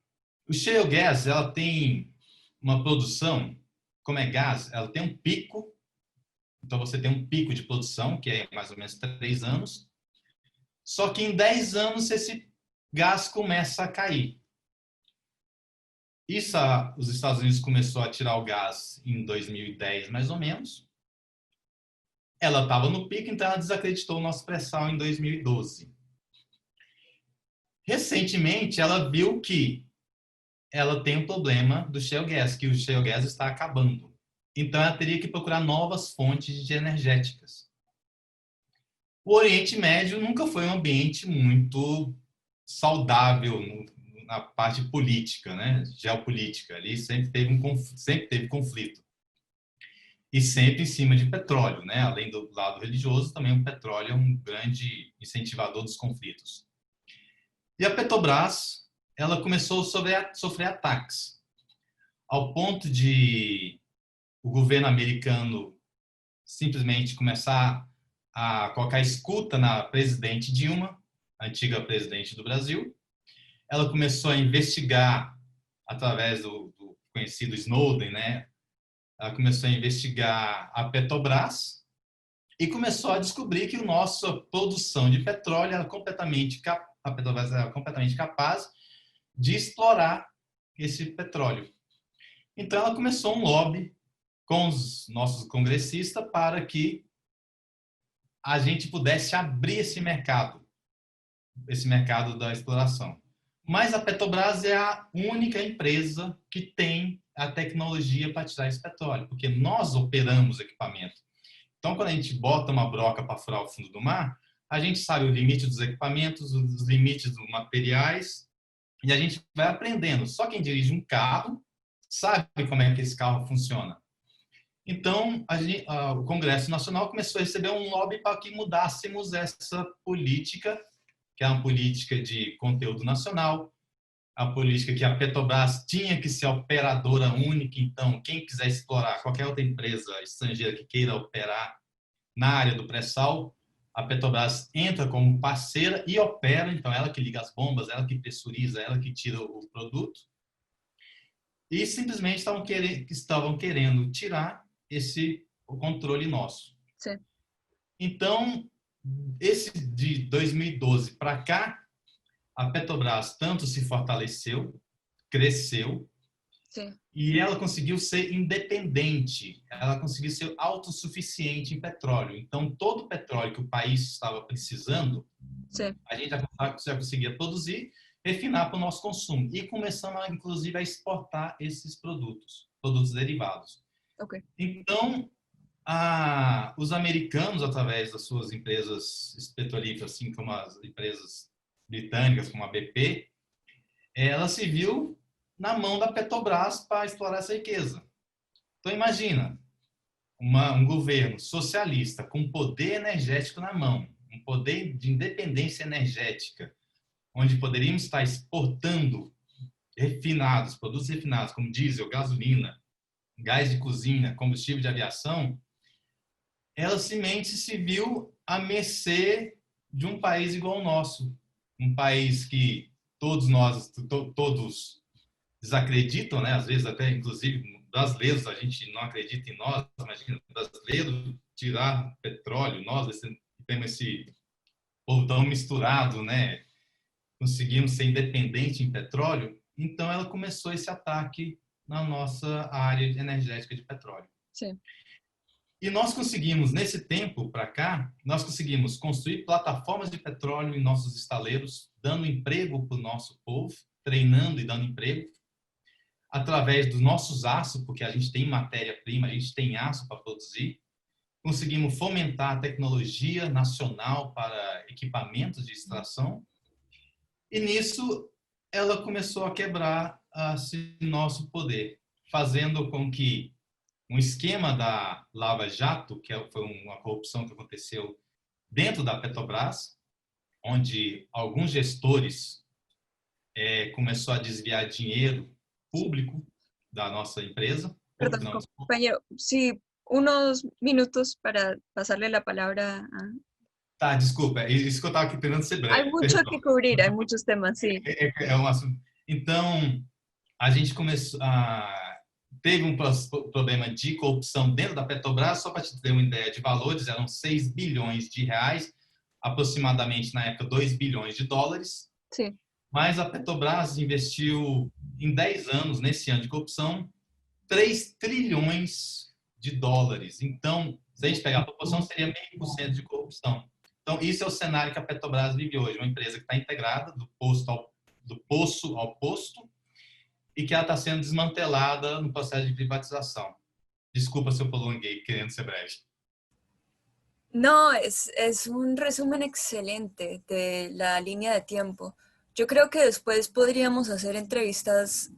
o shale gas ela tem uma produção, como é gás, ela tem um pico. Então, você tem um pico de produção, que é mais ou menos 3 anos. Só que em 10 anos, esse gás começa a cair. Isso, os Estados Unidos começou a tirar o gás em 2010, mais ou menos. Ela estava no pico, então ela desacreditou o nosso pré-sal em 2012. Recentemente, ela viu que ela tem um problema do shale gas, que o shale gas está acabando. Então, ela teria que procurar novas fontes de energéticas. O Oriente Médio nunca foi um ambiente muito saudável na parte política, né? Geopolítica. Ali sempre teve conflito. E sempre em cima de petróleo, né? Além do lado religioso, também o petróleo é um grande incentivador dos conflitos. E a Petrobras, ela começou a sofrer ataques, ao ponto de o governo americano simplesmente começar a colocar escuta na presidente Dilma. antiga presidente do Brasil. Ela começou a investigar através do conhecido Snowden, né? Ela começou a investigar a Petrobras e começou a descobrir que a nossa produção de petróleo era a Petrobras era completamente capaz de explorar esse petróleo. Então, ela começou um lobby com os nossos congressistas para que a gente pudesse abrir esse mercado da exploração. Mas a Petrobras é a única empresa que tem a tecnologia para tirar esse petróleo, porque nós operamos o equipamento. Então, quando a gente bota uma broca para furar o fundo do mar, a gente sabe o limite dos equipamentos, os limites dos materiais, e a gente vai aprendendo. Só quem dirige um carro sabe como é que esse carro funciona. Então, o Congresso Nacional começou a receber um lobby para que mudássemos essa política, que é uma política de conteúdo nacional, a política que a Petrobras tinha que ser a operadora única. Então, quem quiser explorar, qualquer outra empresa estrangeira que queira operar na área do pré-sal, a Petrobras entra como parceira e opera. Então, ela que liga as bombas, ela que pressuriza, ela que tira o produto. E simplesmente estavam querendo tirar o controle nosso. Sim. Então, esse de 2012 para cá, a Petrobras tanto se fortaleceu, cresceu, Sim. e ela conseguiu ser independente, ela conseguiu ser autossuficiente em petróleo. Então, todo o petróleo que o país estava precisando, Sim. a gente já conseguia produzir, refinar para o nosso consumo. E começamos, inclusive, a exportar esses produtos derivados. Ok. Então, os americanos, através das suas empresas petrolíferas, assim como as empresas britânicas, como a BP, ela se viu na mão da Petrobras para explorar essa riqueza. Então, imagina um governo socialista com poder energético na mão, um poder de independência energética, onde poderíamos estar exportando produtos refinados, como diesel, gasolina, gás de cozinha, combustível de aviação. Ela simplesmente se viu à mercê de um país igual ao nosso. Um país que todos desacreditam, né? Às vezes até, inclusive, brasileiros, a gente não acredita em nós. Imagina, brasileiro tirar petróleo, nós temos esse povo tão misturado, né? Conseguimos ser independente em petróleo. Então, ela começou esse ataque na nossa área energética de petróleo. Sim. E nós conseguimos, nesse tempo para cá, nós conseguimos construir plataformas de petróleo em nossos estaleiros, dando emprego para o nosso povo, treinando e dando emprego, através dos nossos aços, porque a gente tem matéria-prima, a gente tem aço para produzir. Conseguimos fomentar a tecnologia nacional para equipamentos de extração. E nisso, ela começou a quebrar esse nosso poder, fazendo com que um esquema da Lava Jato, que foi uma corrupção que aconteceu dentro da Petrobras, onde alguns gestores começaram a desviar dinheiro público da nossa empresa. Perdón, compañero, sí, unos minutos para pasarle la palabra a... Tá, desculpa, isso que eu estava tentando ser breve. Hay mucho que cubrir, hay muchos temas, sí. É um assunto. Então, a gente começou teve um problema de corrupção dentro da Petrobras. Só para te ter uma ideia de valores, eram 6 bilhões de reais, aproximadamente na época 2 bilhões de dólares. Sim. Mas a Petrobras investiu em 10 anos, nesse ano de corrupção, 3 trilhões de dólares. Então, se a gente pegar a proporção, seria 0,5% de corrupção. Então, isso é o cenário que a Petrobras vive hoje, uma empresa que está integrada do poço ao posto, e que ela está sendo desmantelada no processo de privatização. Desculpa se eu prolonguei, querendo ser breve. No, es un resumen excelente de la línea de tiempo. Yo creo que después podríamos hacer entrevistas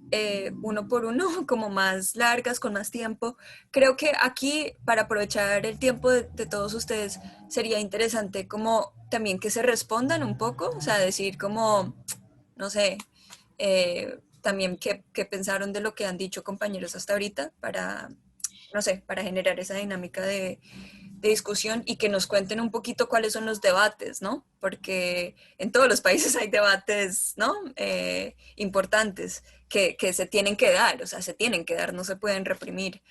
uno por uno, como más largas, con más tiempo. Creo que aquí, para aprovechar el tiempo de todos ustedes, sería interesante como también que se respondan un poco, o sea, decir como, no sé, también qué pensaron de lo que han dicho compañeros hasta ahorita para, no sé, para generar esa dinámica de discusión y que nos cuenten un poquito cuáles son los debates, ¿no? Porque en todos los países hay debates, ¿no? Importantes que se tienen que dar, o sea, se tienen que dar, no se pueden reprimir,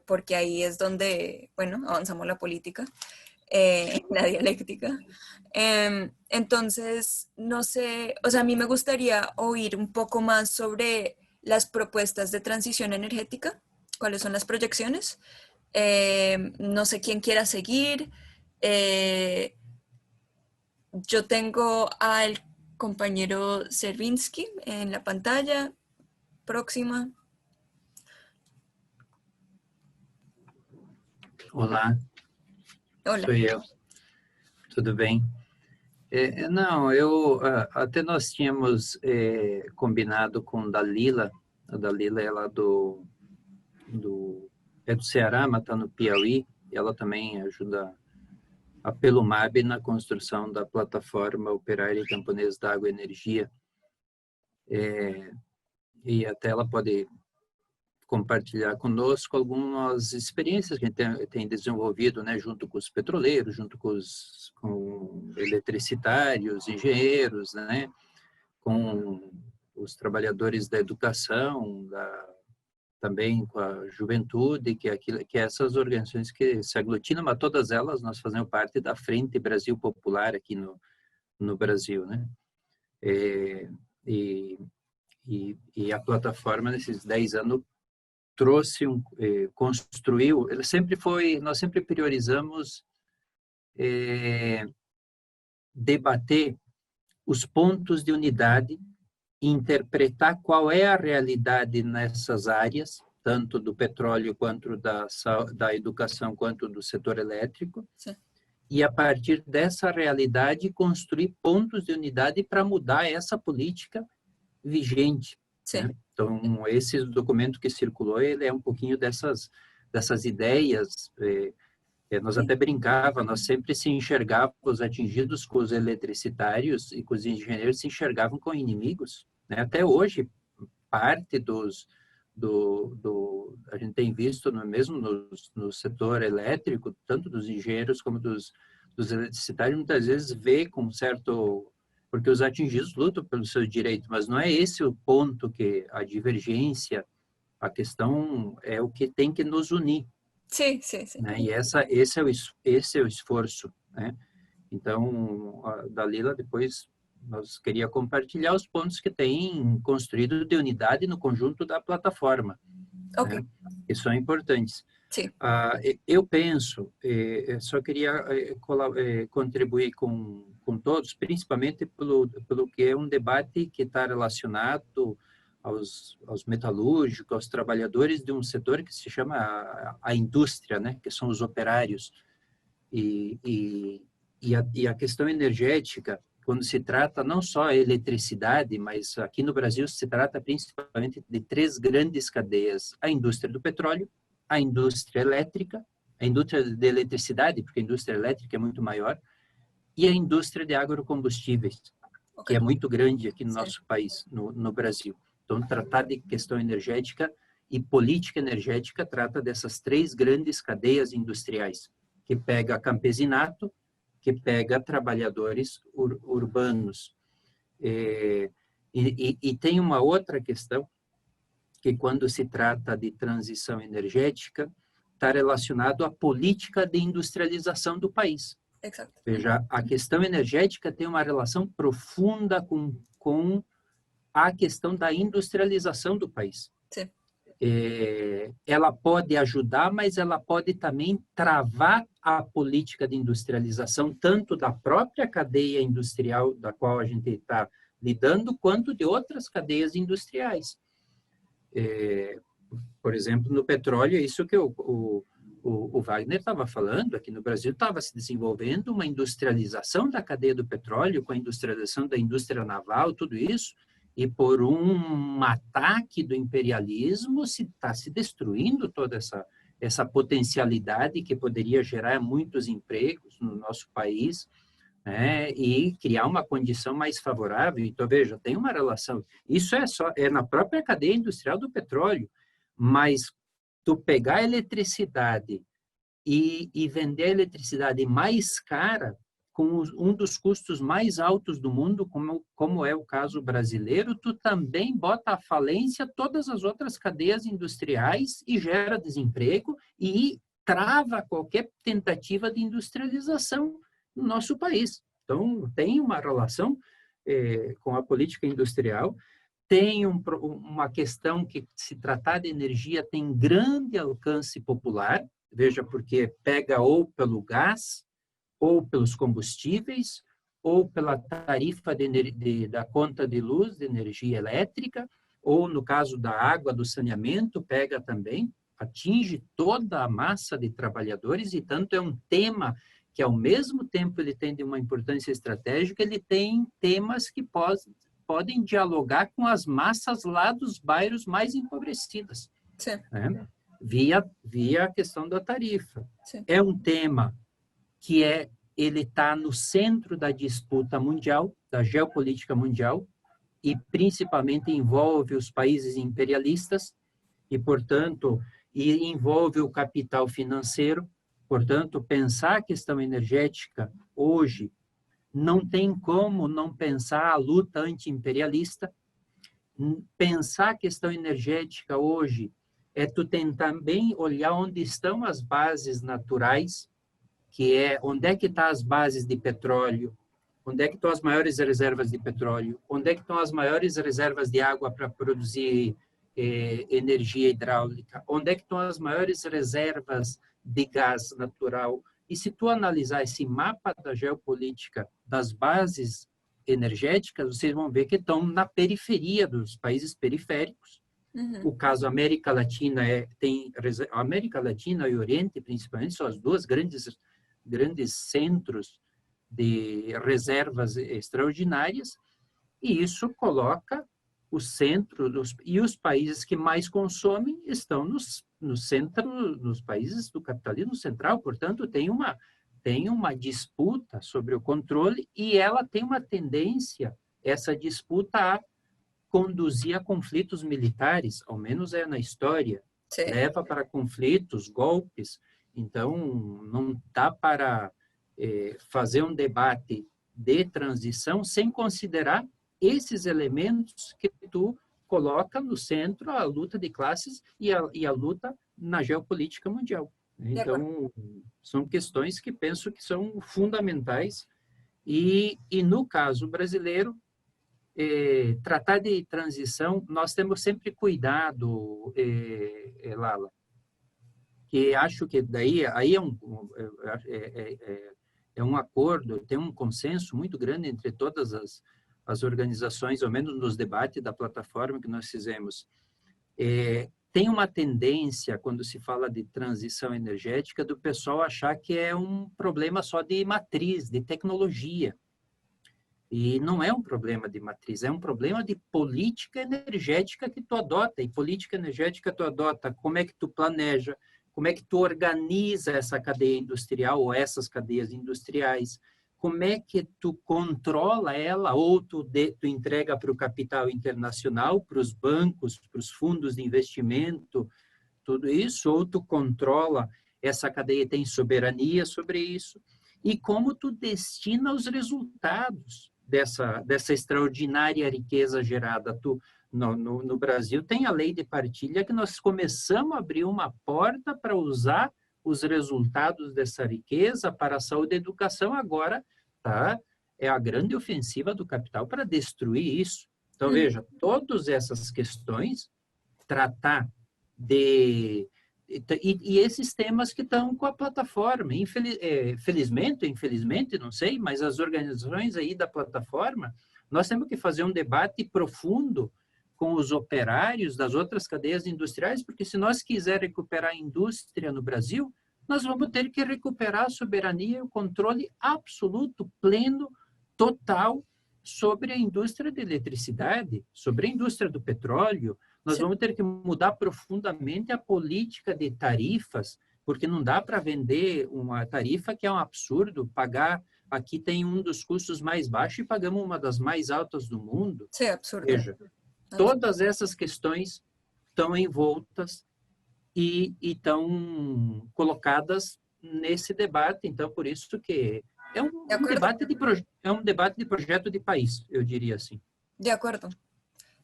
porque ahí es donde, bueno, avanzamos la política, la dialéctica. Entonces, no sé, o sea, a mí me gustaría oír un poco más sobre las propuestas de transición energética, cuáles son las proyecciones. No sé quién quiera seguir. Yo tengo al compañero Servinsky en la pantalla próxima. Olá, Hola. sou eu. Tudo bem? Não, até nós tínhamos combinado com Dalila. A Dalila é lá é do Ceará, mas está no Piauí, e ela também ajuda a Pelumab na construção da plataforma operária e camponesa da água e energia. E até ela pode compartilhar conosco algumas experiências que a gente tem desenvolvido, né, junto com os petroleiros, junto com eletricitários, engenheiros, né, com os trabalhadores da educação, também com a juventude, que essas organizações que se aglutinam, mas todas elas nós fazemos parte da Frente Brasil Popular aqui no Brasil, né? E a plataforma, nesses 10 anos, construiu, nós sempre priorizamos debater os pontos de unidade, interpretar qual é a realidade nessas áreas, tanto do petróleo quanto da educação, quanto do setor elétrico. Sim. E a partir dessa realidade construir pontos de unidade para mudar essa política vigente. Sim. Né? Então, esse documento que circulou, ele é um pouquinho dessas ideias. Nós até brincávamos, nós sempre se enxergávamos, os atingidos com os eletricitários e com os engenheiros se enxergavam como inimigos. Né? Até hoje, parte a gente tem visto, mesmo no setor elétrico, tanto dos engenheiros como dos eletricitários, muitas vezes vê com certo... Porque os atingidos lutam pelo seu direito, mas não é esse o ponto que a divergência, a questão é o que tem que nos unir. Sim, sim, sim. Né? E esse é o esforço. Né? Então, a Dalila, depois, nós queria compartilhar os pontos que tem construído de unidade no conjunto da plataforma. Ok. Né? Que são importantes. Sim. Eu penso, só queria contribuir com todos, principalmente pelo que é um debate que está relacionado aos metalúrgicos, aos trabalhadores de um setor que se chama a indústria, né, que são os operários. E a questão energética, quando se trata não só a eletricidade, mas aqui no Brasil se trata principalmente de 3 grandes cadeias: a indústria do petróleo, a indústria elétrica, a indústria de eletricidade, porque a indústria elétrica é muito maior, e a indústria de agrocombustíveis, que é muito grande aqui no nosso país, no Brasil. Então, tratar de questão energética e política energética trata dessas 3 grandes cadeias industriais, que pega campesinato, que pega trabalhadores urbanos. E tem uma outra questão, que quando se trata de transição energética, está relacionado à política de industrialização do país. Exato. Veja, a questão energética tem uma relação profunda com a questão da industrialização do país. Sim. Ela pode ajudar, mas ela pode também travar a política de industrialização, tanto da própria cadeia industrial da qual a gente está lidando, quanto de outras cadeias industriais. Por exemplo, no petróleo, isso que o Wagner estava falando, aqui no Brasil estava se desenvolvendo uma industrialização da cadeia do petróleo, com a industrialização da indústria naval, tudo isso, e por um ataque do imperialismo está se destruindo toda essa potencialidade que poderia gerar muitos empregos no nosso país, né, e criar uma condição mais favorável. Então, veja, tem uma relação. Isso é na própria cadeia industrial do petróleo, mas tu pegar a eletricidade e vender a eletricidade mais cara, com um dos custos mais altos do mundo, como é o caso brasileiro, tu também bota à falência todas as outras cadeias industriais e gera desemprego e trava qualquer tentativa de industrialização no nosso país. Então, tem uma relação com a política industrial, tem uma questão que, se tratar de energia, tem grande alcance popular, veja, porque pega ou pelo gás, ou pelos combustíveis, ou pela tarifa da conta de luz, de energia elétrica, ou no caso da água, do saneamento, pega também, atinge toda a massa de trabalhadores, e tanto é um tema que, ao mesmo tempo, ele tem de uma importância estratégica, ele tem temas que podem dialogar com as massas lá dos bairros mais empobrecidas, né? Via a questão da tarifa. Sim. É um tema que ele está no centro da disputa mundial, da geopolítica mundial, e principalmente envolve os países imperialistas, e, portanto, envolve o capital financeiro. Portanto, pensar a questão energética hoje não tem como não pensar a luta anti-imperialista. Pensar a questão energética hoje é tu tentar também olhar onde estão as bases naturais, que é onde é que estão as bases de petróleo, onde é que estão as maiores reservas de petróleo, onde é que estão as maiores reservas de água para produzir energia hidráulica, onde é que estão as maiores reservas de gás natural. E se tu analisar esse mapa da geopolítica das bases energéticas, vocês vão ver que estão na periferia dos países periféricos. O caso América Latina América Latina e Oriente, principalmente, são as duas grandes centros de reservas extraordinárias, e isso coloca o centro e os países que mais consomem estão no centro, nos países do capitalismo central. Portanto, tem uma disputa sobre o controle, e ela tem uma tendência, essa disputa, a conduzir a conflitos militares, ao menos é na história. Sim. Leva para conflitos, golpes. Então, não dá para fazer um debate de transição sem considerar esses elementos que tu coloca no centro, a luta de classes e a luta na geopolítica mundial. Então, são questões que penso que são fundamentais, e no caso brasileiro, tratar de transição, nós temos sempre cuidado, Lala, que acho que aí é um acordo, tem um consenso muito grande entre todas as organizações, ao menos nos debates da plataforma que nós fizemos. Tem uma tendência, quando se fala de transição energética, do pessoal achar que é um problema só de matriz, de tecnologia. E não é um problema de matriz, é um problema de política energética que tu adota. E política energética tu adota como é que tu planeja, como é que tu organiza essa cadeia industrial ou essas cadeias industriais, como é que tu controla ela, ou tu entrega para o capital internacional, para os bancos, para os fundos de investimento, tudo isso, ou tu controla essa cadeia, tem soberania sobre isso, e como tu destina os resultados dessa extraordinária riqueza gerada. No Brasil tem a lei de partilha, que nós começamos a abrir uma porta para usar os resultados dessa riqueza para a saúde e a educação. Agora é a grande ofensiva do capital para destruir isso. Então, veja, todas essas questões, tratar de... E esses temas que estão com a plataforma. Infelizmente, não sei, mas as organizações aí da plataforma, nós temos que fazer um debate profundo com os operários das outras cadeias industriais, porque se nós quisermos recuperar a indústria no Brasil, nós vamos ter que recuperar a soberania e o controle absoluto, pleno, total, sobre a indústria da eletricidade, sobre a indústria do petróleo. Nós vamos ter que mudar profundamente a política de tarifas, porque não dá para vender uma tarifa que é um absurdo. Pagar, aqui tem um dos custos mais baixos e pagamos uma das mais altas do mundo. Sim, é absurdo. Veja, todas essas questões estão envoltas e estão colocadas nesse debate. Então, por isso que é um debate de projeto de país, eu diria assim. De acuerdo.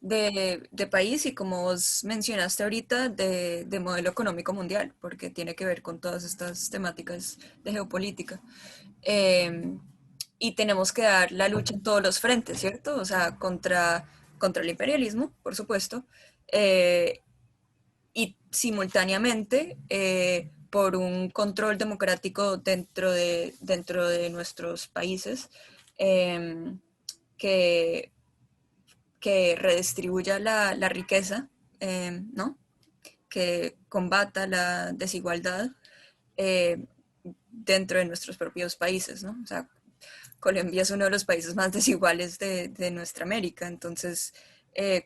De país y como vos mencionaste ahorita, de modelo económico mundial, porque tiene que ver con todas estas temáticas de geopolítica. Y tenemos que dar la lucha en todos los frentes, ¿cierto? O sea, contra el imperialismo, por supuesto, y simultáneamente por un control democrático dentro de nuestros países que redistribuya la riqueza, ¿no? Que combata la desigualdad dentro de nuestros propios países, ¿no? O sea, Colombia es uno de los países más desiguales de nuestra América, entonces,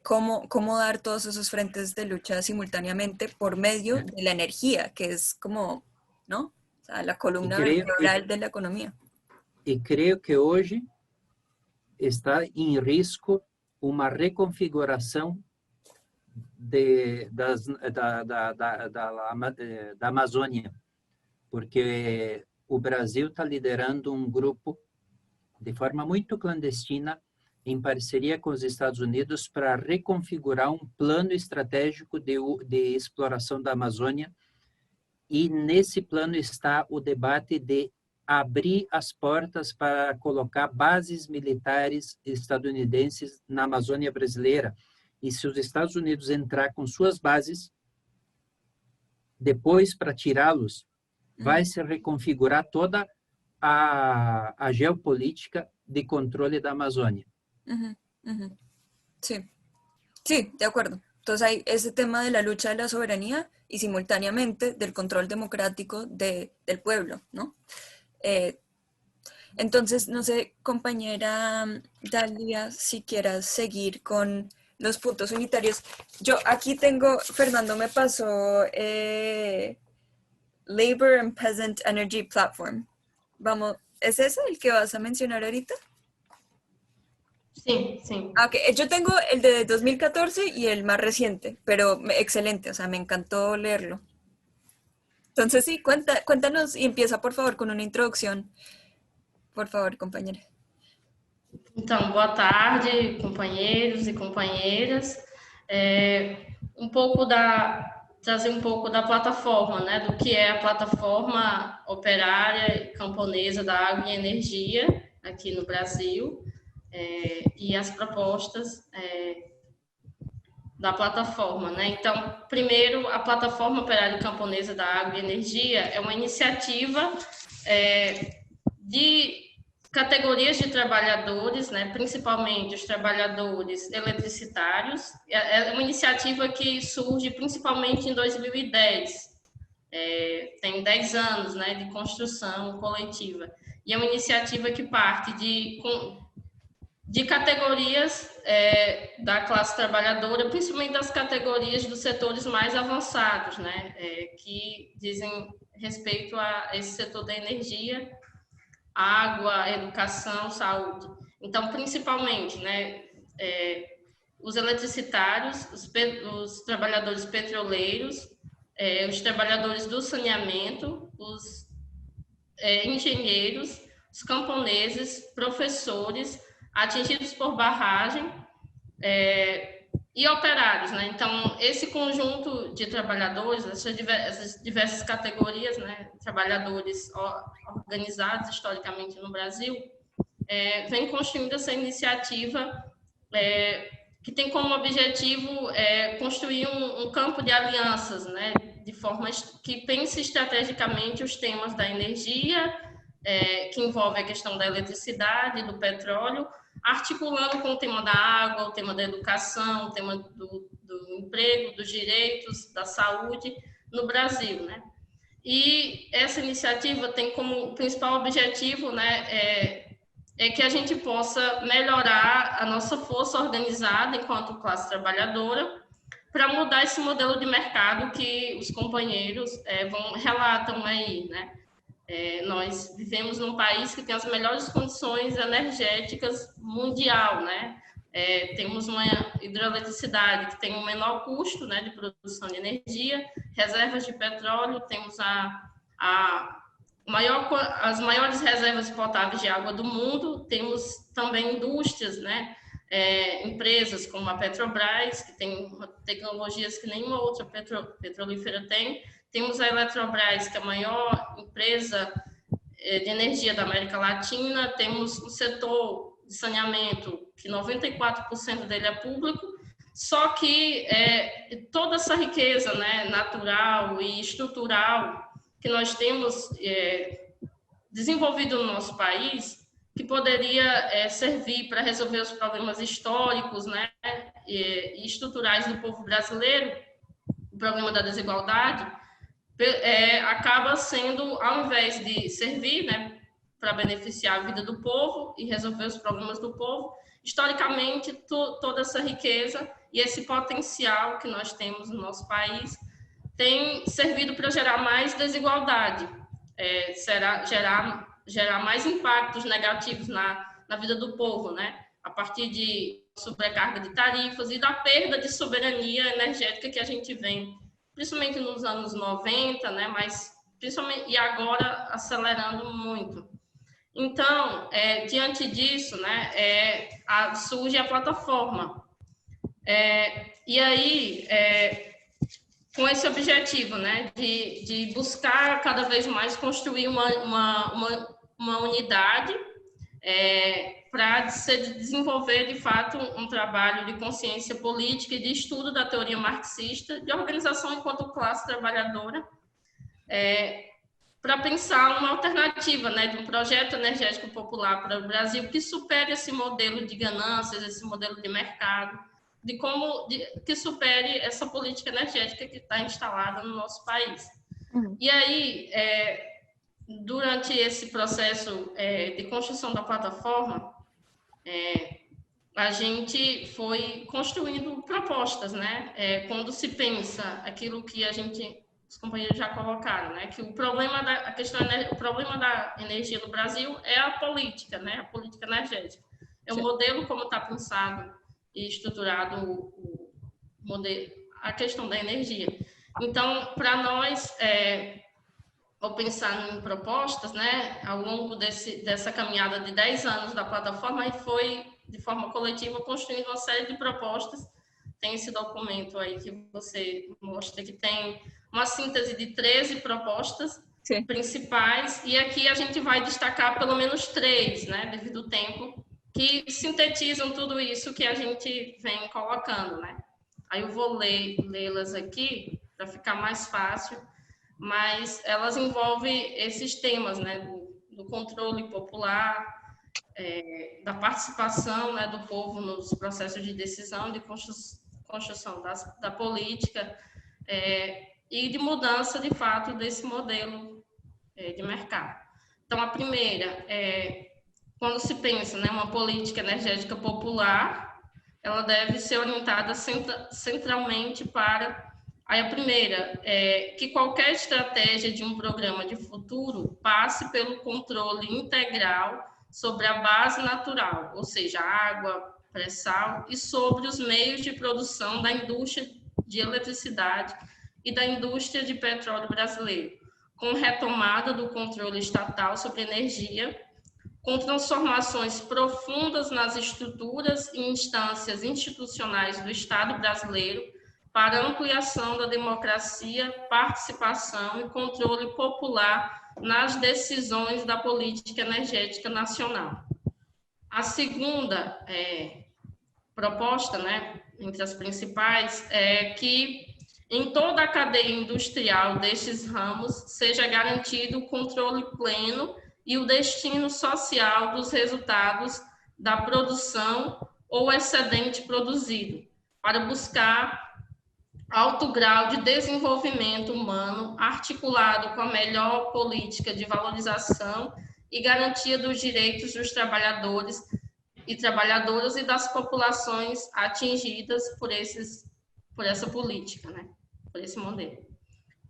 ¿cómo dar todos esos frentes de lucha simultáneamente por medio de la energía, que es como, ¿no? O sea, la columna vertebral de la economía. E creio que hoje está em risco uma reconfiguração da Amazônia, porque o Brasil está liderando um grupo de forma muito clandestina, em parceria com os Estados Unidos, para reconfigurar um plano estratégico de exploração da Amazônia, e nesse plano está o debate de abrir as portas para colocar bases militares estadunidenses na Amazônia brasileira. E se os Estados Unidos entrar com suas bases, depois para tirá-los, vai se reconfigurar toda a geopolítica de controle da Amazônia. Sí, sí, de acuerdo. Entonces hay ese tema de la lucha de la soberanía y simultáneamente del control democrático del pueblo, ¿no? Entonces, no sé, compañera Dalia, si quieras seguir con los puntos unitarios. Yo aquí tengo, Fernando me pasó Labor and Peasant Energy Platform. Vamos, ¿es ese el que vas a mencionar ahorita? Sí, sí. Okay. Yo tengo el de 2014 y el más reciente, pero excelente, o sea, me encantó leerlo. Entonces sí, cuéntanos y empieza por favor con una introducción. Por favor, compañera. Então, boa tarde, companheiros e companheiras. Trazer um pouco da plataforma, né, do que é a plataforma operária camponesa da água e energia aqui no Brasil, e as propostas da plataforma, né? Então, primeiro, a plataforma operária camponesa da água e energia é uma iniciativa de categorias de trabalhadores, né? Principalmente os trabalhadores eletricitários. É uma iniciativa que surge principalmente em 2010. Tem 10 anos, né, de construção coletiva. E é uma iniciativa que parte de categorias da classe trabalhadora, principalmente das categorias dos setores mais avançados, né, que dizem respeito a esse setor da energia, água, educação, saúde. Então, principalmente, né, os eletricitários, os trabalhadores petroleiros, os trabalhadores do saneamento, os engenheiros, os camponeses, professores, atingidos por barragem e operários, né? Então, esse conjunto de trabalhadores, essas diversas categorias, né, trabalhadores organizados historicamente no Brasil, vem construindo essa iniciativa que tem como objetivo construir um campo de alianças, né, de forma que pense estrategicamente os temas da energia, que envolve a questão da eletricidade, do petróleo, articulando com o tema da água, o tema da educação, o tema do emprego, dos direitos, da saúde no Brasil, né? E essa iniciativa tem como principal objetivo, né, que a gente possa melhorar a nossa força organizada enquanto classe trabalhadora para mudar esse modelo de mercado que os companheiros relatam aí, né? Nós vivemos num país que tem as melhores condições energéticas mundial, né? Temos uma hidroeletricidade que tem o menor custo, né, de produção de energia, reservas de petróleo, temos as maiores reservas potáveis de água do mundo. Temos também indústrias, né? Empresas como a Petrobras, que tem tecnologias que nenhuma outra petrolífera tem. Temos a Eletrobras, que é a maior empresa de energia da América Latina. Temos o setor de saneamento, que 94% dele é público. Só que toda essa riqueza, né, natural e estrutural que nós temos desenvolvido no nosso país, que poderia servir para resolver os problemas históricos, né, e estruturais do povo brasileiro, o problema da desigualdade, acaba sendo, ao invés de servir, né, para beneficiar a vida do povo e resolver os problemas do povo, historicamente, toda essa riqueza e esse potencial que nós temos no nosso país tem servido para gerar mais desigualdade, gerar mais impactos negativos na vida do povo, né? A partir de sobrecarga de tarifas e da perda de soberania energética que a gente vem, principalmente nos anos 90, né? Mas principalmente, e agora acelerando muito. Então, diante disso, né, surge a plataforma. E aí, com esse objetivo, né, de buscar cada vez mais construir uma unidade para se desenvolver, de fato, um trabalho de consciência política e de estudo da teoria marxista, de organização enquanto classe trabalhadora, para pensar uma alternativa, né, de um projeto energético popular para o Brasil que supere esse modelo de ganâncias, esse modelo de mercado, que supere essa política energética que está instalada no nosso país. E aí, durante esse processo de construção da plataforma, a gente foi construindo propostas, né? Quando se pensa aquilo que os companheiros já colocaram, né? Que o problema da energia no Brasil é a política, né? A política energética. É o modelo como está pensado e estruturado a questão da energia. Então, para nós, ao pensar em propostas, né, ao longo dessa caminhada de 10 anos da plataforma, a gente foi, de forma coletiva, construindo uma série de propostas. Tem esse documento aí que você mostra, que tem uma síntese de 13 propostas principais, e aqui a gente vai destacar pelo menos 3, né, devido ao tempo, que sintetizam tudo isso que a gente vem colocando, né? Aí eu vou lê-las aqui para ficar mais fácil, mas elas envolvem esses temas, né? Do controle popular, da participação, né, do povo nos processos de decisão, de construção da política e de mudança, de fato, desse modelo de mercado. Então, a primeira quando se pensa, né, uma política energética popular, ela deve ser orientada centralmente para... Aí a primeira que qualquer estratégia de um programa de futuro passe pelo controle integral sobre a base natural, ou seja, água, pré-sal, e sobre os meios de produção da indústria de eletricidade e da indústria de petróleo brasileiro, com retomada do controle estatal sobre energia, com transformações profundas nas estruturas e instâncias institucionais do Estado brasileiro para ampliação da democracia, participação e controle popular nas decisões da política energética nacional. A segunda proposta, né, entre as principais, é que em toda a cadeia industrial destes ramos seja garantido o controle pleno e o destino social dos resultados da produção ou excedente produzido, para buscar alto grau de desenvolvimento humano articulado com a melhor política de valorização e garantia dos direitos dos trabalhadores e trabalhadoras e das populações atingidas por essa política, né? Por esse modelo.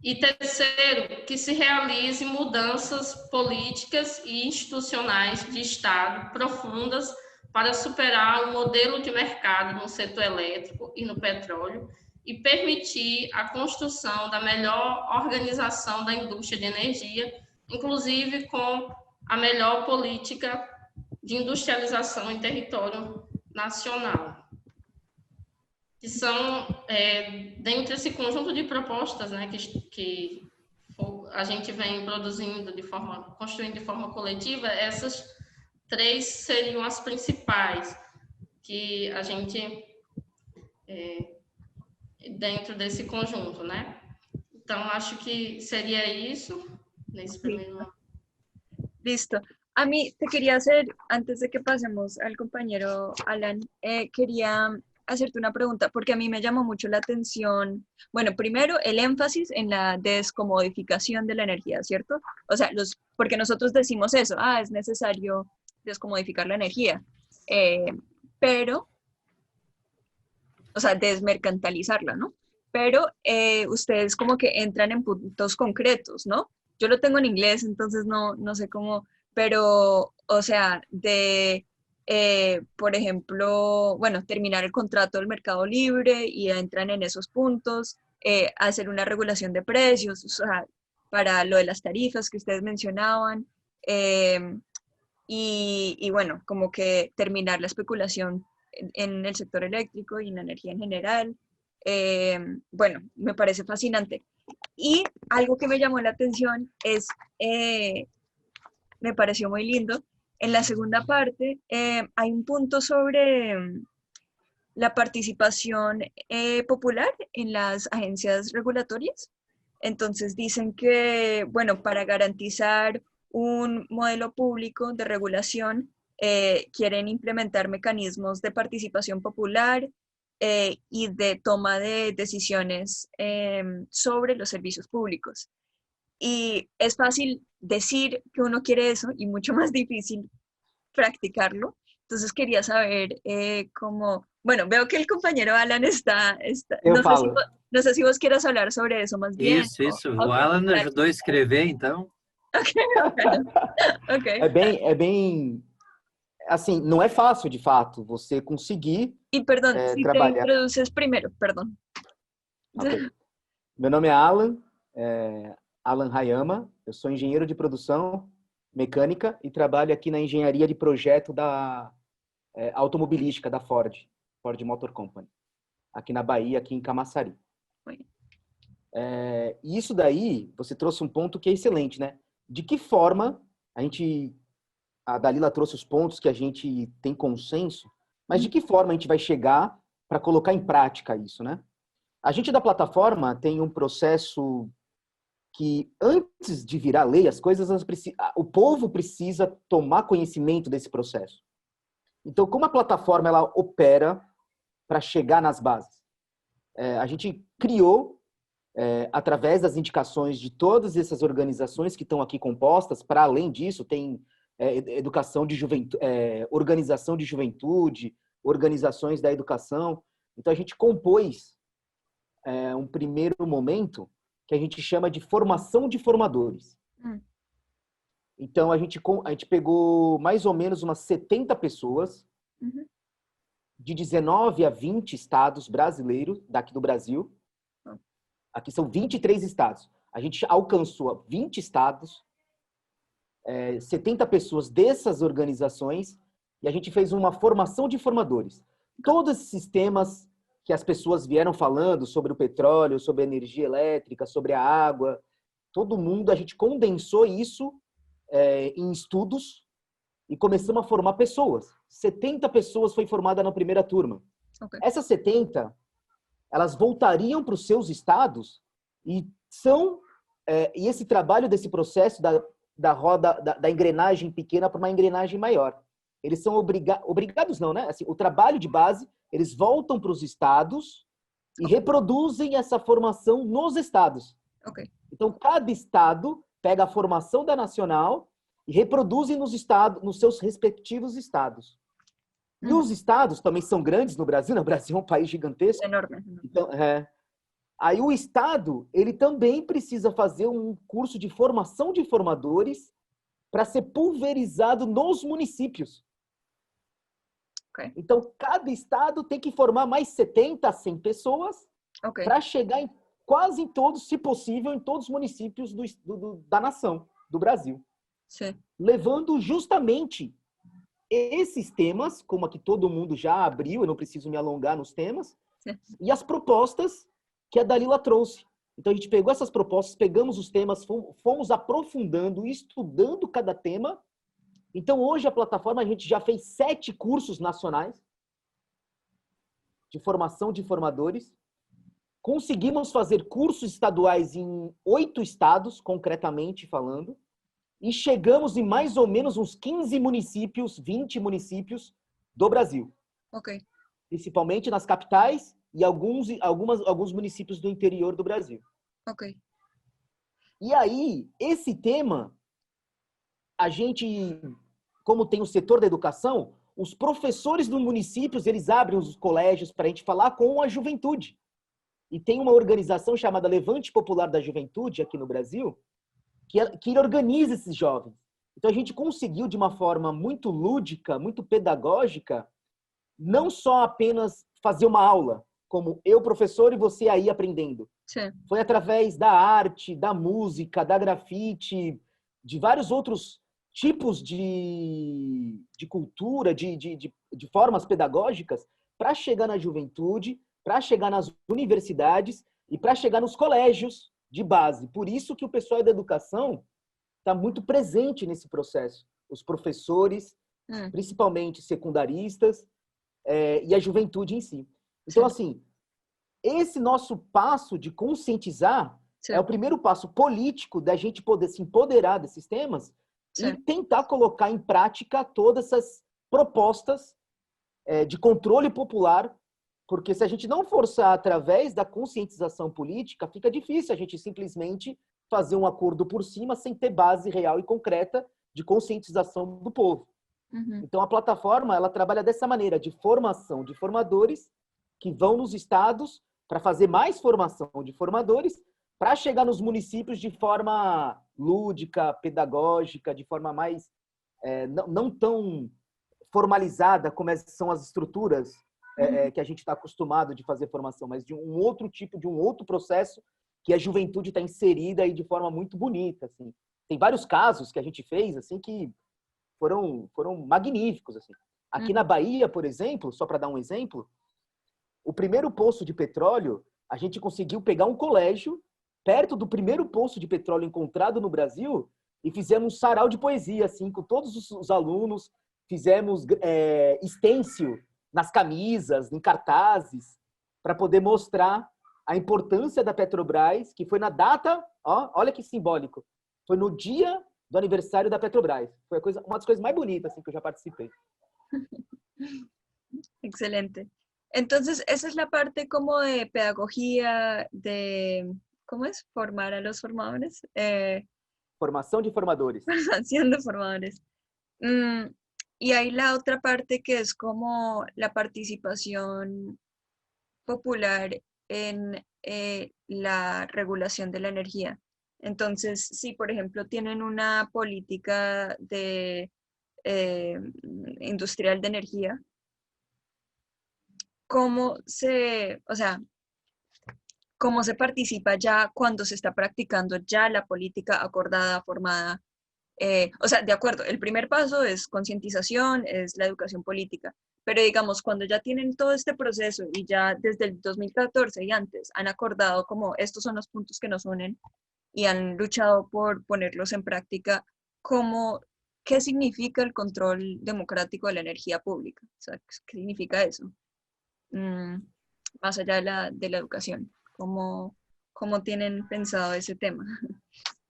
E terceiro, que se realize mudanças políticas e institucionais de Estado profundas para superar o modelo de mercado no setor elétrico e no petróleo e permitir a construção da melhor organização da indústria de energia inclusive com a melhor política de industrialização em território nacional. Que são, dentro desse conjunto de propostas, né, que a gente vem produzindo construindo de forma coletiva, essas 3 seriam as principais que a gente, dentro desse conjunto, né? Então, acho que sería isso nesse primeiro. Listo. A mí te quería hacer, antes de que pasemos al compañero Alan, quería hacerte una pregunta, porque a mí me llamó mucho la atención, bueno, primero el énfasis en la descomodificación de la energía, ¿cierto? O sea, porque nosotros decimos eso, es necesario descomodificar la energía, pero, o sea, desmercantilizarla, ¿no? Pero ustedes como que entran en puntos concretos, ¿no? Yo lo tengo en inglés, entonces no sé cómo, pero, o sea, por ejemplo, bueno, terminar el contrato del mercado libre y entran en esos puntos, hacer una regulación de precios, o sea, para lo de las tarifas que ustedes mencionaban, y bueno, como que terminar la especulación en el sector eléctrico y en la energía en general. Bueno, me parece fascinante. Y algo que me llamó la atención es, me pareció muy lindo, en la segunda parte hay un punto sobre la participación popular en las agencias regulatorias. Entonces dicen que, bueno, para garantizar un modelo público de regulación, quieren implementar mecanismos de participación popular y de toma de decisiones sobre los servicios públicos. Y es fácil decir que uno quiere eso y mucho más difícil practicarlo. Entonces quería saber cómo... Bueno, veo que el compañero Alan está no sé si vos quieras hablar sobre eso más bien. Isso. O Alan ajudou a escrever, então. Ok. É bem... Assim, não é fácil, de fato, você conseguir Y perdón, si trabalhar. te introduces primero, perdón. Okay. Meu nome é Alan, Alan Hayama, eu sou engenheiro de produção mecânica e trabalho aqui na engenharia de projeto da automobilística da Ford Motor Company, aqui na Bahia, aqui em Camaçari. E isso daí, você trouxe um ponto que é excelente, né? De que forma a Dalila trouxe os pontos que a gente tem consenso, mas de que forma a gente vai chegar para colocar em prática isso, né? A gente da plataforma tem um processo que, antes de virar lei, as coisas, o povo precisa tomar conhecimento desse processo. Então, como a plataforma ela opera para chegar nas bases? A gente criou, através das indicações de todas essas organizações que estão aqui compostas, para além disso, tem educação de juventude, organização de juventude, organizações da educação. Então, a gente compôs um primeiro momento que a gente chama de formação de formadores. Então, a gente pegou mais ou menos umas 70 pessoas de 19 a 20 estados brasileiros, daqui do Brasil. Aqui são 23 estados. A gente alcançou 20 estados, 70 pessoas dessas organizações, e a gente fez uma formação de formadores. Todos esses sistemas que as pessoas vieram falando sobre o petróleo, sobre a energia elétrica, sobre a água, todo mundo, a gente condensou isso em estudos e começamos a formar pessoas. 70 pessoas foi formada na primeira turma. Okay. Essas 70, elas voltariam para os seus estados e esse trabalho desse processo da roda, da engrenagem pequena para uma engrenagem maior. Eles são obrigados não, né? Assim, o trabalho de base, eles voltam para os estados e reproduzem essa formação nos estados. Okay. Então, cada estado pega a formação da nacional e reproduzem nos seus respectivos estados. E os estados também são grandes no Brasil, né? O Brasil é um país gigantesco. Enorme. Então, aí o estado, ele também precisa fazer um curso de formação de formadores para ser pulverizado nos municípios. Okay. Então, cada estado tem que formar mais 70 a 100 pessoas para chegar quase em todos, se possível, em todos os municípios da nação. do Brasil, Sim. levando justamente esses temas, como aqui todo mundo já abriu, eu não preciso me alongar nos temas, Sim. e as propostas que a Dalila trouxe. Então, a gente pegou essas propostas, pegamos os temas, fomos aprofundando, estudando cada tema. Então, hoje, a plataforma, a gente já fez 7 cursos nacionais de formação de formadores. Conseguimos fazer cursos estaduais em 8 estados, concretamente falando. E chegamos em mais ou menos uns 15 municípios, 20 municípios do Brasil. Ok. Principalmente nas capitais e alguns municípios do interior do Brasil. Ok. E aí, esse tema, a gente, como tem o setor da educação, os professores dos municípios, eles abrem os colégios para a gente falar com a juventude. E tem uma organização chamada Levante Popular da Juventude, aqui no Brasil, que organiza esses jovens. Então, a gente conseguiu, de uma forma muito lúdica, muito pedagógica, não só apenas fazer uma aula, como eu, professor, e você aí aprendendo. Sim. Foi através da arte, da música, da grafite, de vários outros tipos de cultura, de formas pedagógicas, para chegar na juventude, para chegar nas universidades e para chegar nos colégios de base. Por isso que o pessoal da educação está muito presente nesse processo. Os professores, principalmente secundaristas, e a juventude em si. Então, assim, esse nosso passo de conscientizar é o primeiro passo político da gente poder se empoderar desses temas e tentar colocar em prática todas essas propostas de controle popular, porque se a gente não forçar através da conscientização política, fica difícil a gente simplesmente fazer um acordo por cima sem ter base real e concreta de conscientização do povo. Uhum. Então, a plataforma, ela trabalha dessa maneira, de formação de formadores que vão nos estados para fazer mais formação de formadores, para chegar nos municípios de forma lúdica, pedagógica, de forma mais não tão formalizada como são as estruturas que a gente está acostumado de fazer formação, mas de um outro tipo, de um outro processo que a juventude está inserida aí de forma muito bonita. Assim. Tem vários casos que a gente fez assim que foram magníficos. Assim. Aqui na Bahia, por exemplo, só para dar um exemplo, o primeiro poço de petróleo, a gente conseguiu pegar um colégio perto do primeiro poço de petróleo encontrado no Brasil e fizemos um sarau de poesia, assim, com todos os alunos, fizemos stencil nas camisas, em cartazes, para poder mostrar a importância da Petrobras, que foi na data, olha que simbólico, foi no dia do aniversário da Petrobras. Foi uma das coisas mais bonitas assim, que eu já participei. Excelente. Entonces, esa es la parte como de pedagogía, ¿cómo es? Formar a los formadores. Formación de formadores. Formación de formadores. Y hay la otra parte que es como la participación popular en la regulación de la energía. Entonces, si por ejemplo tienen una política industrial de energía, ¿cómo se participa ya cuando se está practicando ya la política acordada, formada? De acuerdo, el primer paso es concientización, es la educación política, pero digamos, cuando ya tienen todo este proceso y ya desde el 2014 y antes han acordado como estos son los puntos que nos unen y han luchado por ponerlos en práctica, ¿qué significa el control democrático de la energía pública? O sea, ¿qué significa eso? Más allá de la educación, ¿cómo tienen pensado ese tema?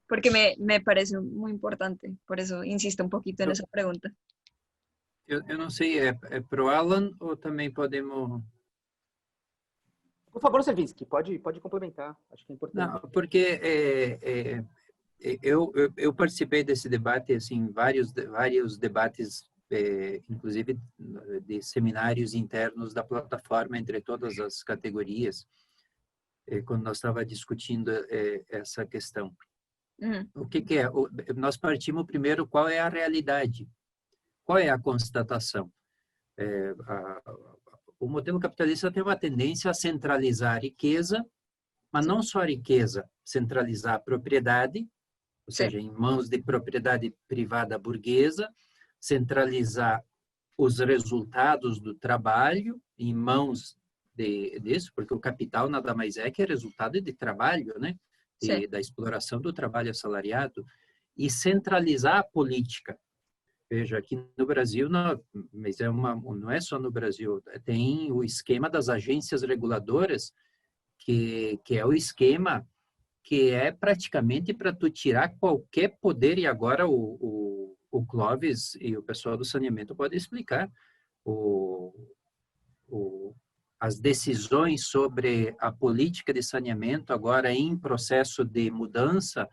Porque me parece muy importante, por eso insisto un poquito en esa pregunta. Eu não sei, é para o Alan ou também podemos... Por favor, Servinski, pode complementar, acho que é importante. Não, porque eu participei desse debate, assim, vários debates, inclusive de seminários internos da plataforma entre todas as categorias, quando nós estávamos discutindo essa questão. O que é? Nós partimos primeiro qual é a realidade, qual é a constatação. O modelo capitalista tem uma tendência a centralizar a riqueza, mas não só a riqueza, centralizar a propriedade ou seja, em mãos de propriedade privada burguesa, centralizar os resultados do trabalho em mãos disso, porque o capital nada mais é que resultado de trabalho, né? Da exploração do trabalho assalariado, e centralizar a política. Veja, aqui no Brasil, mas não é só no Brasil, tem o esquema das agências reguladoras, que é o esquema que é praticamente para tu tirar qualquer poder, e agora o Clóvis e o pessoal do saneamento podem explicar as decisões sobre a política de saneamento agora em processo de mudança,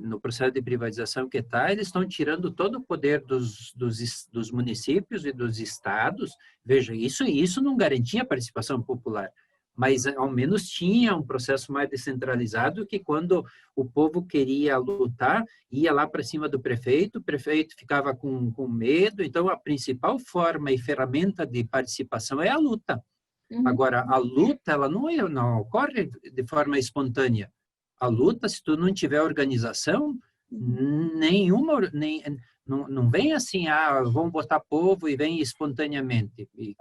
no processo de privatização que está, eles estão tirando todo o poder dos municípios e dos estados. Veja, isso não garantia a participação popular, mas ao menos tinha um processo mais descentralizado, que quando o povo queria lutar, ia lá para cima do prefeito, o prefeito ficava com medo. Então, a principal forma e ferramenta de participação é a luta. Agora, a luta, ela não ocorre de forma espontânea. A luta, se tu não tiver organização, não vem assim, vamos botar povo e vem espontaneamente. E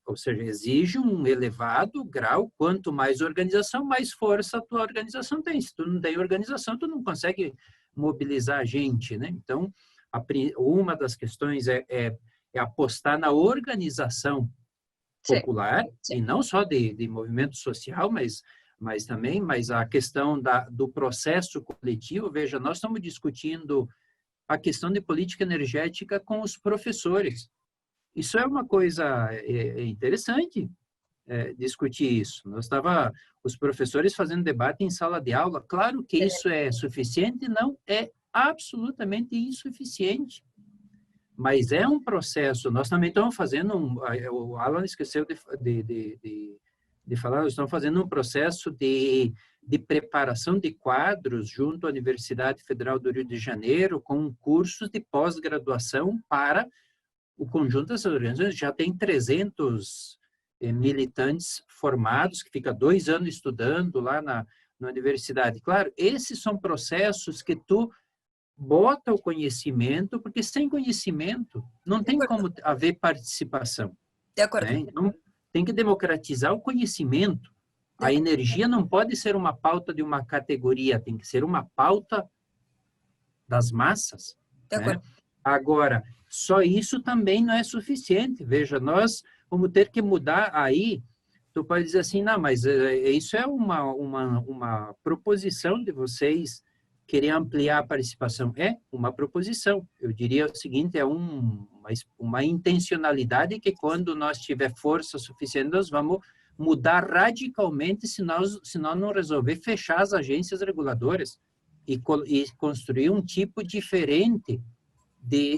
ou seja, exige um elevado grau. Quanto mais organização, mais força a tua organização tem. Se tu não tem organização, tu não consegue mobilizar a gente, né? Então, uma das questões é apostar na organização popular, e não só de movimento social, mas a questão do processo coletivo. Veja, nós estamos discutindo a questão de política energética com os professores. Isso é uma coisa interessante, discutir isso. Os professores fazendo debate em sala de aula. Claro que isso é suficiente? Não, é absolutamente insuficiente. Mas é um processo. Nós também estamos fazendo o Alan esqueceu de falar, nós estamos fazendo um processo de preparação de quadros junto à Universidade Federal do Rio de Janeiro, com cursos de pós-graduação para o conjunto dessas organizações. Já tem 300 militantes formados, que ficam 2 anos estudando lá na universidade. Claro, esses são processos que tu bota o conhecimento, porque sem conhecimento não tem como haver participação. De acordo. Né? Então, tem que democratizar o conhecimento. A energia não pode ser uma pauta de uma categoria, tem que ser uma pauta das massas. Né? Agora, só isso também não é suficiente. Veja, nós vamos ter que mudar aí. Tu pode dizer assim, não, mas isso é uma proposição de vocês querer ampliar a participação. É uma proposição. Eu diria o seguinte, é uma intencionalidade que quando nós tiver força suficiente, nós vamos mudar radicalmente se nós não resolver fechar as agências reguladoras e construir um tipo diferente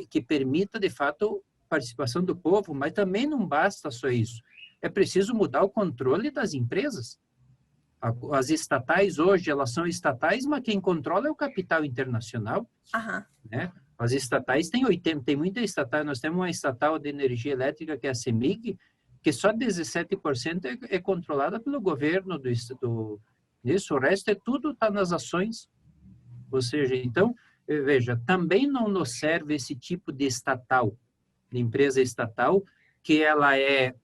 que permita, de fato, participação do povo. Mas também não basta só isso. É preciso mudar o controle das empresas. As estatais hoje, elas são estatais, mas quem controla é o capital internacional. Né? As estatais tem muita estatal. Nós temos uma estatal de energia elétrica, que é a CEMIG, que só 17% é controlada pelo governo disso. O resto tudo está nas ações. Ou seja, então, veja, também não nos serve esse tipo de estatal, de empresa estatal, que ela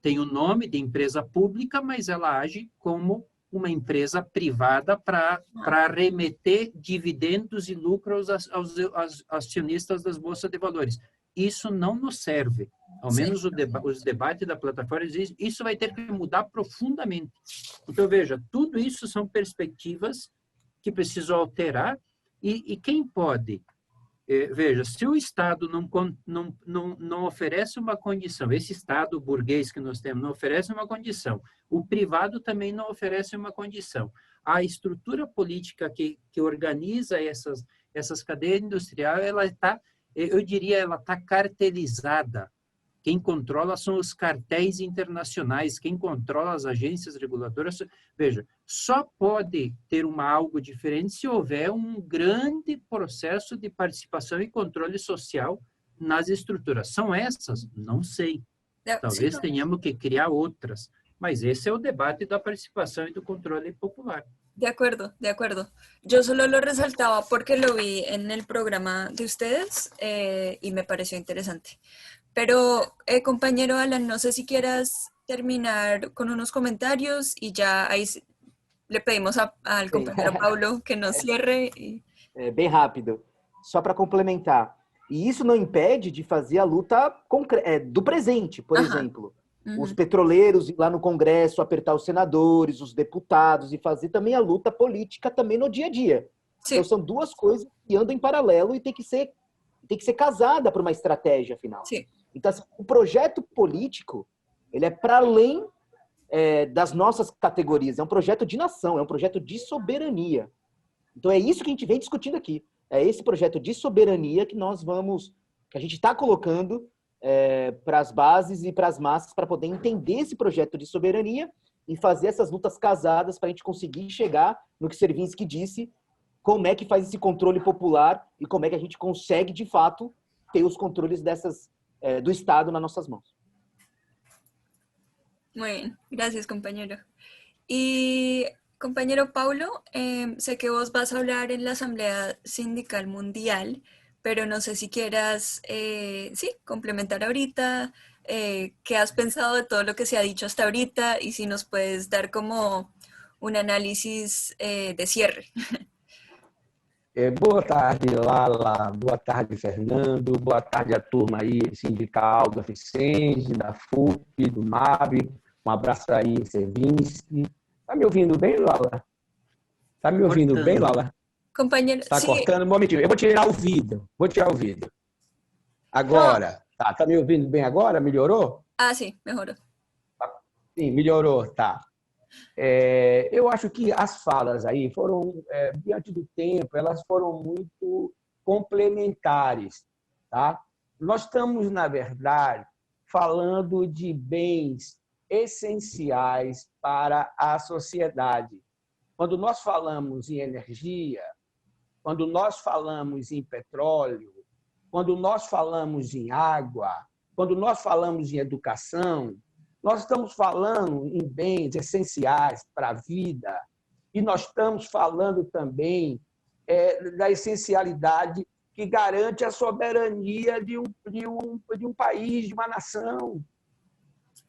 tem o nome de empresa pública, mas ela age como uma empresa privada para remeter dividendos e lucros aos acionistas das bolsas de valores. Isso não nos serve. Ao menos os debates da plataforma, isso vai ter que mudar profundamente. Então, veja, tudo isso são perspectivas que precisam alterar, e quem pode? Veja, se o Estado não oferece uma condição, esse Estado burguês que nós temos não oferece uma condição, o privado também não oferece uma condição. A estrutura política que organiza essas cadeias industriais, eu diria, ela está cartelizada. Quem controla são os cartéis internacionais, quem controla as agências reguladoras. Veja, só pode ter algo diferente se houver um grande processo de participação e controle social nas estruturas. São essas? Não sei. Talvez tenhamos que criar outras, mas esse é o debate da participação e do controle popular. De acuerdo, de acuerdo. Yo solo lo resaltaba porque lo vi en el programa de ustedes y me pareció interesante. Pero, compañero Alan, no sé si quieras terminar con unos comentarios y ya ahí le pedimos al Sim. compañero Paulo que nos cierre. Bem rápido, só para complementar. E isso não impede de fazer a luta do presente, por exemplo. Os petroleiros ir lá no Congresso, apertar os senadores, os deputados e fazer também a luta política também no dia a dia. Sim. Então são duas coisas que andam em paralelo e tem que ser casada por uma estratégia final. Sim. Então assim, o projeto político ele é para além das nossas categorias, é um projeto de nação, é um projeto de soberania. Então é isso que a gente vem discutindo aqui. É esse projeto de soberania que a gente está colocando para as bases e para as massas para poder entender esse projeto de soberania e fazer essas lutas casadas para a gente conseguir chegar no que Cervinsky disse, como é que faz esse controle popular e como é que a gente consegue, de fato, ter os controles do Estado nas nossas mãos. Muy bien, gracias compañero. Y compañero Paulo, sé que vos vas a hablar en la Asamblea Sindical Mundial, pero no sé si quieras complementar ahorita, qué has pensado de todo lo que se ha dicho hasta ahorita y si nos puedes dar como un análisis de cierre. Boa tarde, Lala. Boa tarde, Fernando. Boa tarde a turma aí sindical da FICENGE, da FUP, do MAB. Um abraço aí, Cervinsky. Tá me ouvindo bem, Lala? Tá me ouvindo bem, Lala? Compañero, Tá sí. cortando? Um momentinho. Eu vou tirar o vídeo. Agora. Tá me ouvindo bem agora? Melhorou? Ah, sí, mejoró. Sim, melhorou, tá. Eu acho que as falas aí foram, diante do tempo, elas foram muito complementares, tá? Nós estamos, na verdade, falando de bens essenciais para a sociedade. Quando nós falamos em energia, quando nós falamos em petróleo, quando nós falamos em água, quando nós falamos em educação, nós estamos falando em bens essenciais para a vida e nós estamos falando também da essencialidade que garante a soberania de um país, de uma nação,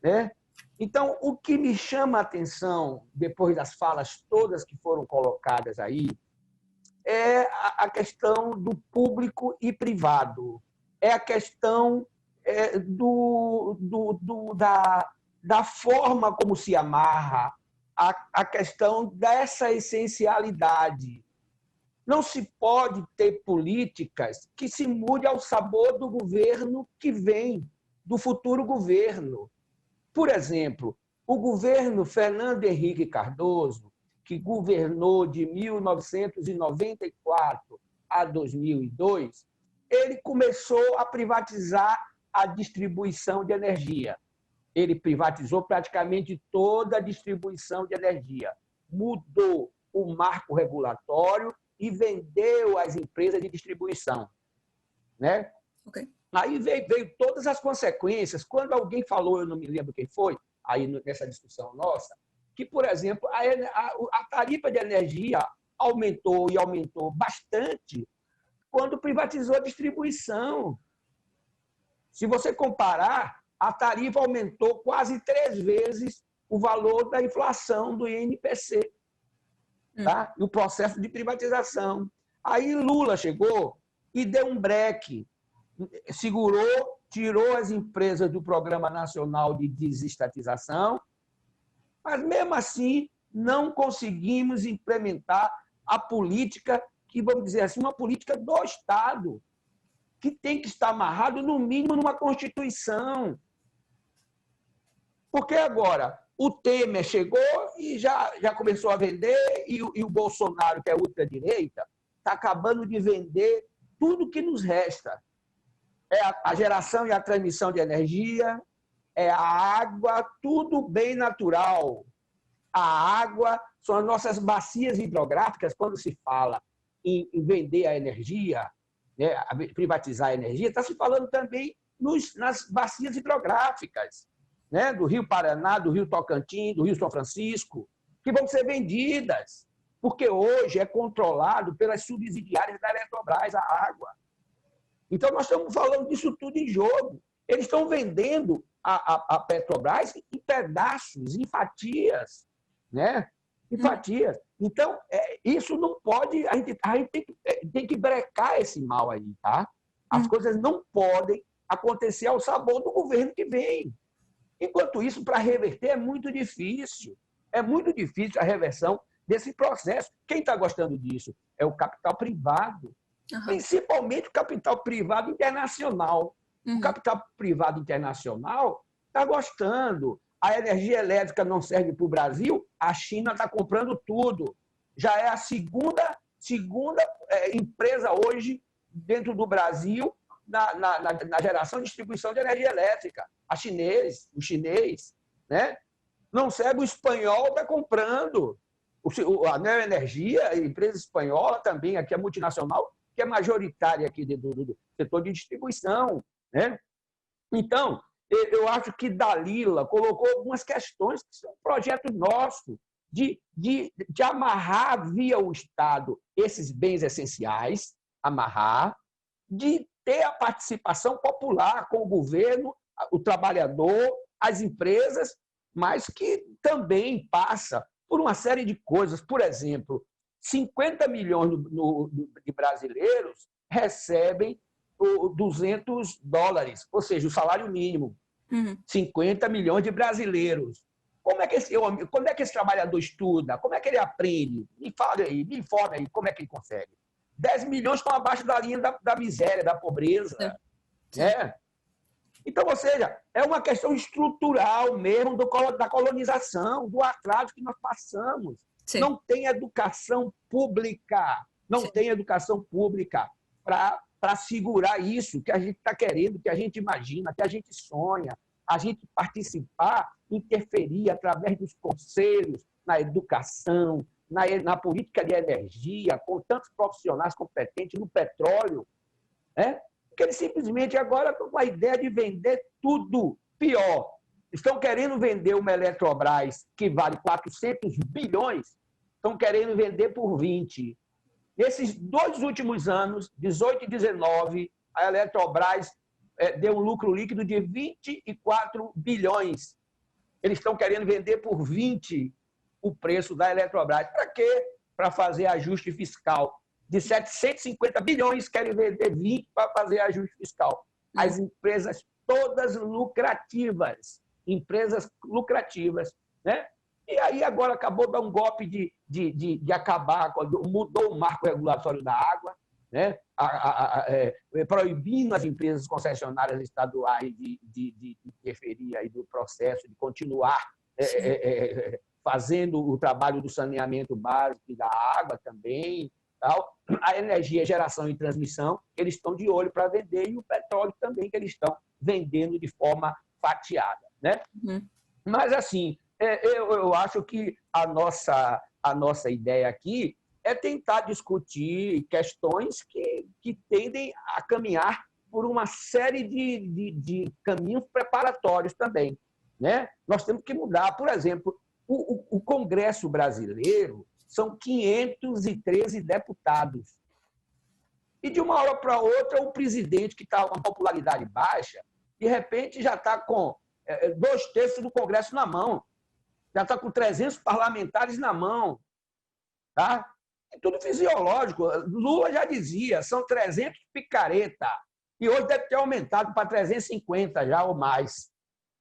né? Então, o que me chama a atenção, depois das falas todas que foram colocadas aí, é a questão do público e privado, é a questão da forma como se amarra a questão dessa essencialidade. Não se pode ter políticas que se mude ao sabor do governo que vem, do futuro governo. Por exemplo, o governo Fernando Henrique Cardoso, que governou de 1994 a 2002, ele começou a privatizar a distribuição de energia. Ele privatizou praticamente toda a distribuição de energia, mudou o marco regulatório e vendeu as empresas de distribuição, né? Okay. Aí veio todas as consequências. Quando alguém falou, eu não me lembro quem foi, aí nessa discussão nossa, que, por exemplo, a tarifa de energia aumentou e aumentou bastante quando privatizou a distribuição. Se você comparar, a tarifa aumentou quase 3 vezes o valor da inflação do INPC, tá? E o processo de privatização. Aí Lula chegou e deu um breque, segurou, tirou as empresas do Programa Nacional de Desestatização, mas, mesmo assim, não conseguimos implementar a política que, vamos dizer assim, uma política do Estado, que tem que estar amarrado, no mínimo, numa Constituição. Porque agora o Temer chegou e já começou a vender, e o Bolsonaro, que é ultradireita, está acabando de vender tudo que nos resta. É a geração e a transmissão de energia, é a água, tudo bem natural. A água são as nossas bacias hidrográficas. Quando se fala em vender a energia, né, privatizar a energia, está se falando também nas bacias hidrográficas, né, do Rio Paraná, do Rio Tocantins, do Rio São Francisco, que vão ser vendidas. porque hoje é controlado pelas subsidiárias da Eletrobras, a água. Então, nós estamos falando disso tudo em jogo. Eles estão vendendo a Petrobras em pedaços, em fatias, né? Em fatias. Então, isso não pode... A gente tem que brecar esse mal aí, tá? As coisas não podem acontecer ao sabor do governo que vem. Enquanto isso, para reverter é muito difícil. É muito difícil a reversão desse processo. Quem está gostando disso é o capital privado, principalmente o capital privado internacional. O capital privado internacional está gostando. A energia elétrica não serve para o Brasil, a China está comprando tudo. Já é a segunda empresa hoje dentro do Brasil na geração e distribuição de energia elétrica. O chinês, né? Não serve, o espanhol está comprando. A Neoenergia, a empresa espanhola também, aqui é multinacional, que é majoritária aqui do setor de distribuição, né? Então, eu acho que Dalila colocou algumas questões que são um projeto nosso de amarrar via o Estado esses bens essenciais, de ter a participação popular com o governo, o trabalhador, as empresas, mas que também passa por uma série de coisas. Por exemplo, 50 milhões de brasileiros recebem $200, ou seja, o salário mínimo. 50 milhões de brasileiros. Como é que esse trabalhador estuda? Como é que ele aprende? Me fala aí, me informe aí, como é que ele consegue? 10 milhões estão abaixo da linha da miséria, da pobreza. Né? Então, ou seja, é uma questão estrutural mesmo da colonização, do atraso que nós passamos. Sim. Não tem educação pública, tem educação pública para segurar isso que a gente está querendo, que a gente imagina, que a gente sonha, a gente participar, interferir através dos conselhos, na educação, na política de energia, com tantos profissionais competentes no petróleo, né? Porque eles simplesmente agora estão com a ideia de vender tudo. Pior, estão querendo vender uma Eletrobras que vale 400 bilhões, estão querendo vender por 20. Nesses 2 últimos anos, 18 e 19, a Eletrobras deu um lucro líquido de 24 bilhões. Eles estão querendo vender por 20 o preço da Eletrobras. Para quê? Para fazer ajuste fiscal. De 750 bilhões, querem vender 20 para fazer ajuste fiscal. As empresas todas lucrativas. Empresas lucrativas, né? E aí agora acabou de dar um golpe de acabar, mudou o marco regulatório da água, né? Proibindo as empresas concessionárias estaduais de interferir aí do processo, de continuar fazendo o trabalho do saneamento básico e da água também. Tal. A energia, geração e transmissão, eles estão de olho para vender, e o petróleo também, que eles estão vendendo de forma fatiada, né? Mas, assim, eu acho que a nossa ideia aqui é tentar discutir questões que tendem a caminhar por uma série de caminhos preparatórios também, né? Nós temos que mudar. Por exemplo, o Congresso brasileiro são 513 deputados. E de uma hora para outra, o presidente, que está com uma popularidade baixa, de repente já está com 2/3 do Congresso na mão, já está com 300 parlamentares na mão. Tá? É tudo fisiológico. Lula já dizia, são 300 picareta. E hoje deve ter aumentado para 350 já ou mais.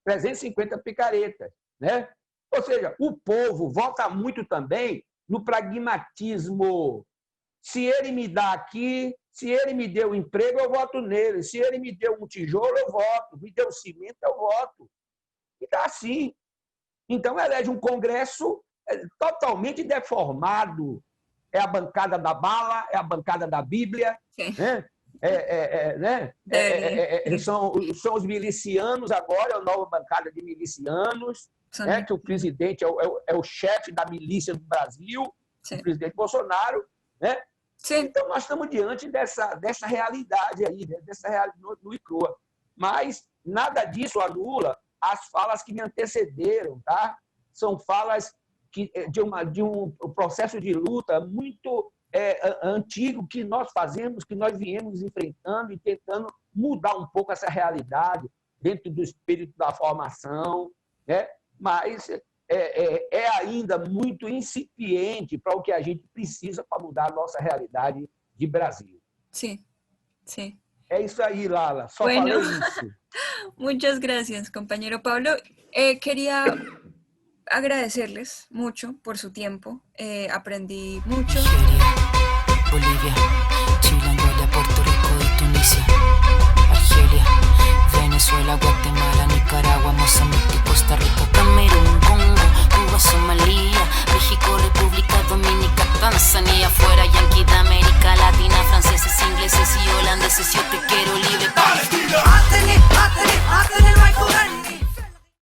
350 picaretas. Né? Ou seja, o povo vota muito também no pragmatismo. Se ele me dá aqui, se ele me deu emprego, eu voto nele. Se ele me deu um tijolo, eu voto. Me deu cimento, eu voto. E está assim. Então, elege um Congresso totalmente deformado. É a bancada da bala, é a bancada da Bíblia. Né? São os milicianos agora, é a nova bancada de milicianos. Que o presidente é o chefe da milícia do Brasil, o presidente Bolsonaro, né? Então, nós estamos diante dessa realidade aí, dessa realidade nua e crua. Mas nada disso anula as falas que me antecederam, tá? São falas de um processo de luta muito antigo que nós fazemos, que nós viemos enfrentando e tentando mudar um pouco essa realidade dentro do espírito da formação, né? Mas é ainda muito incipiente para o que a gente precisa para mudar a nossa realidade de Brasil. Sí, sí. É isso aí, Lala. Só Bueno. falei isso. Muchas gracias, compañero Pablo. Quería agradecerles mucho por su tiempo. Aprendí mucho. Nigeria, Bolivia,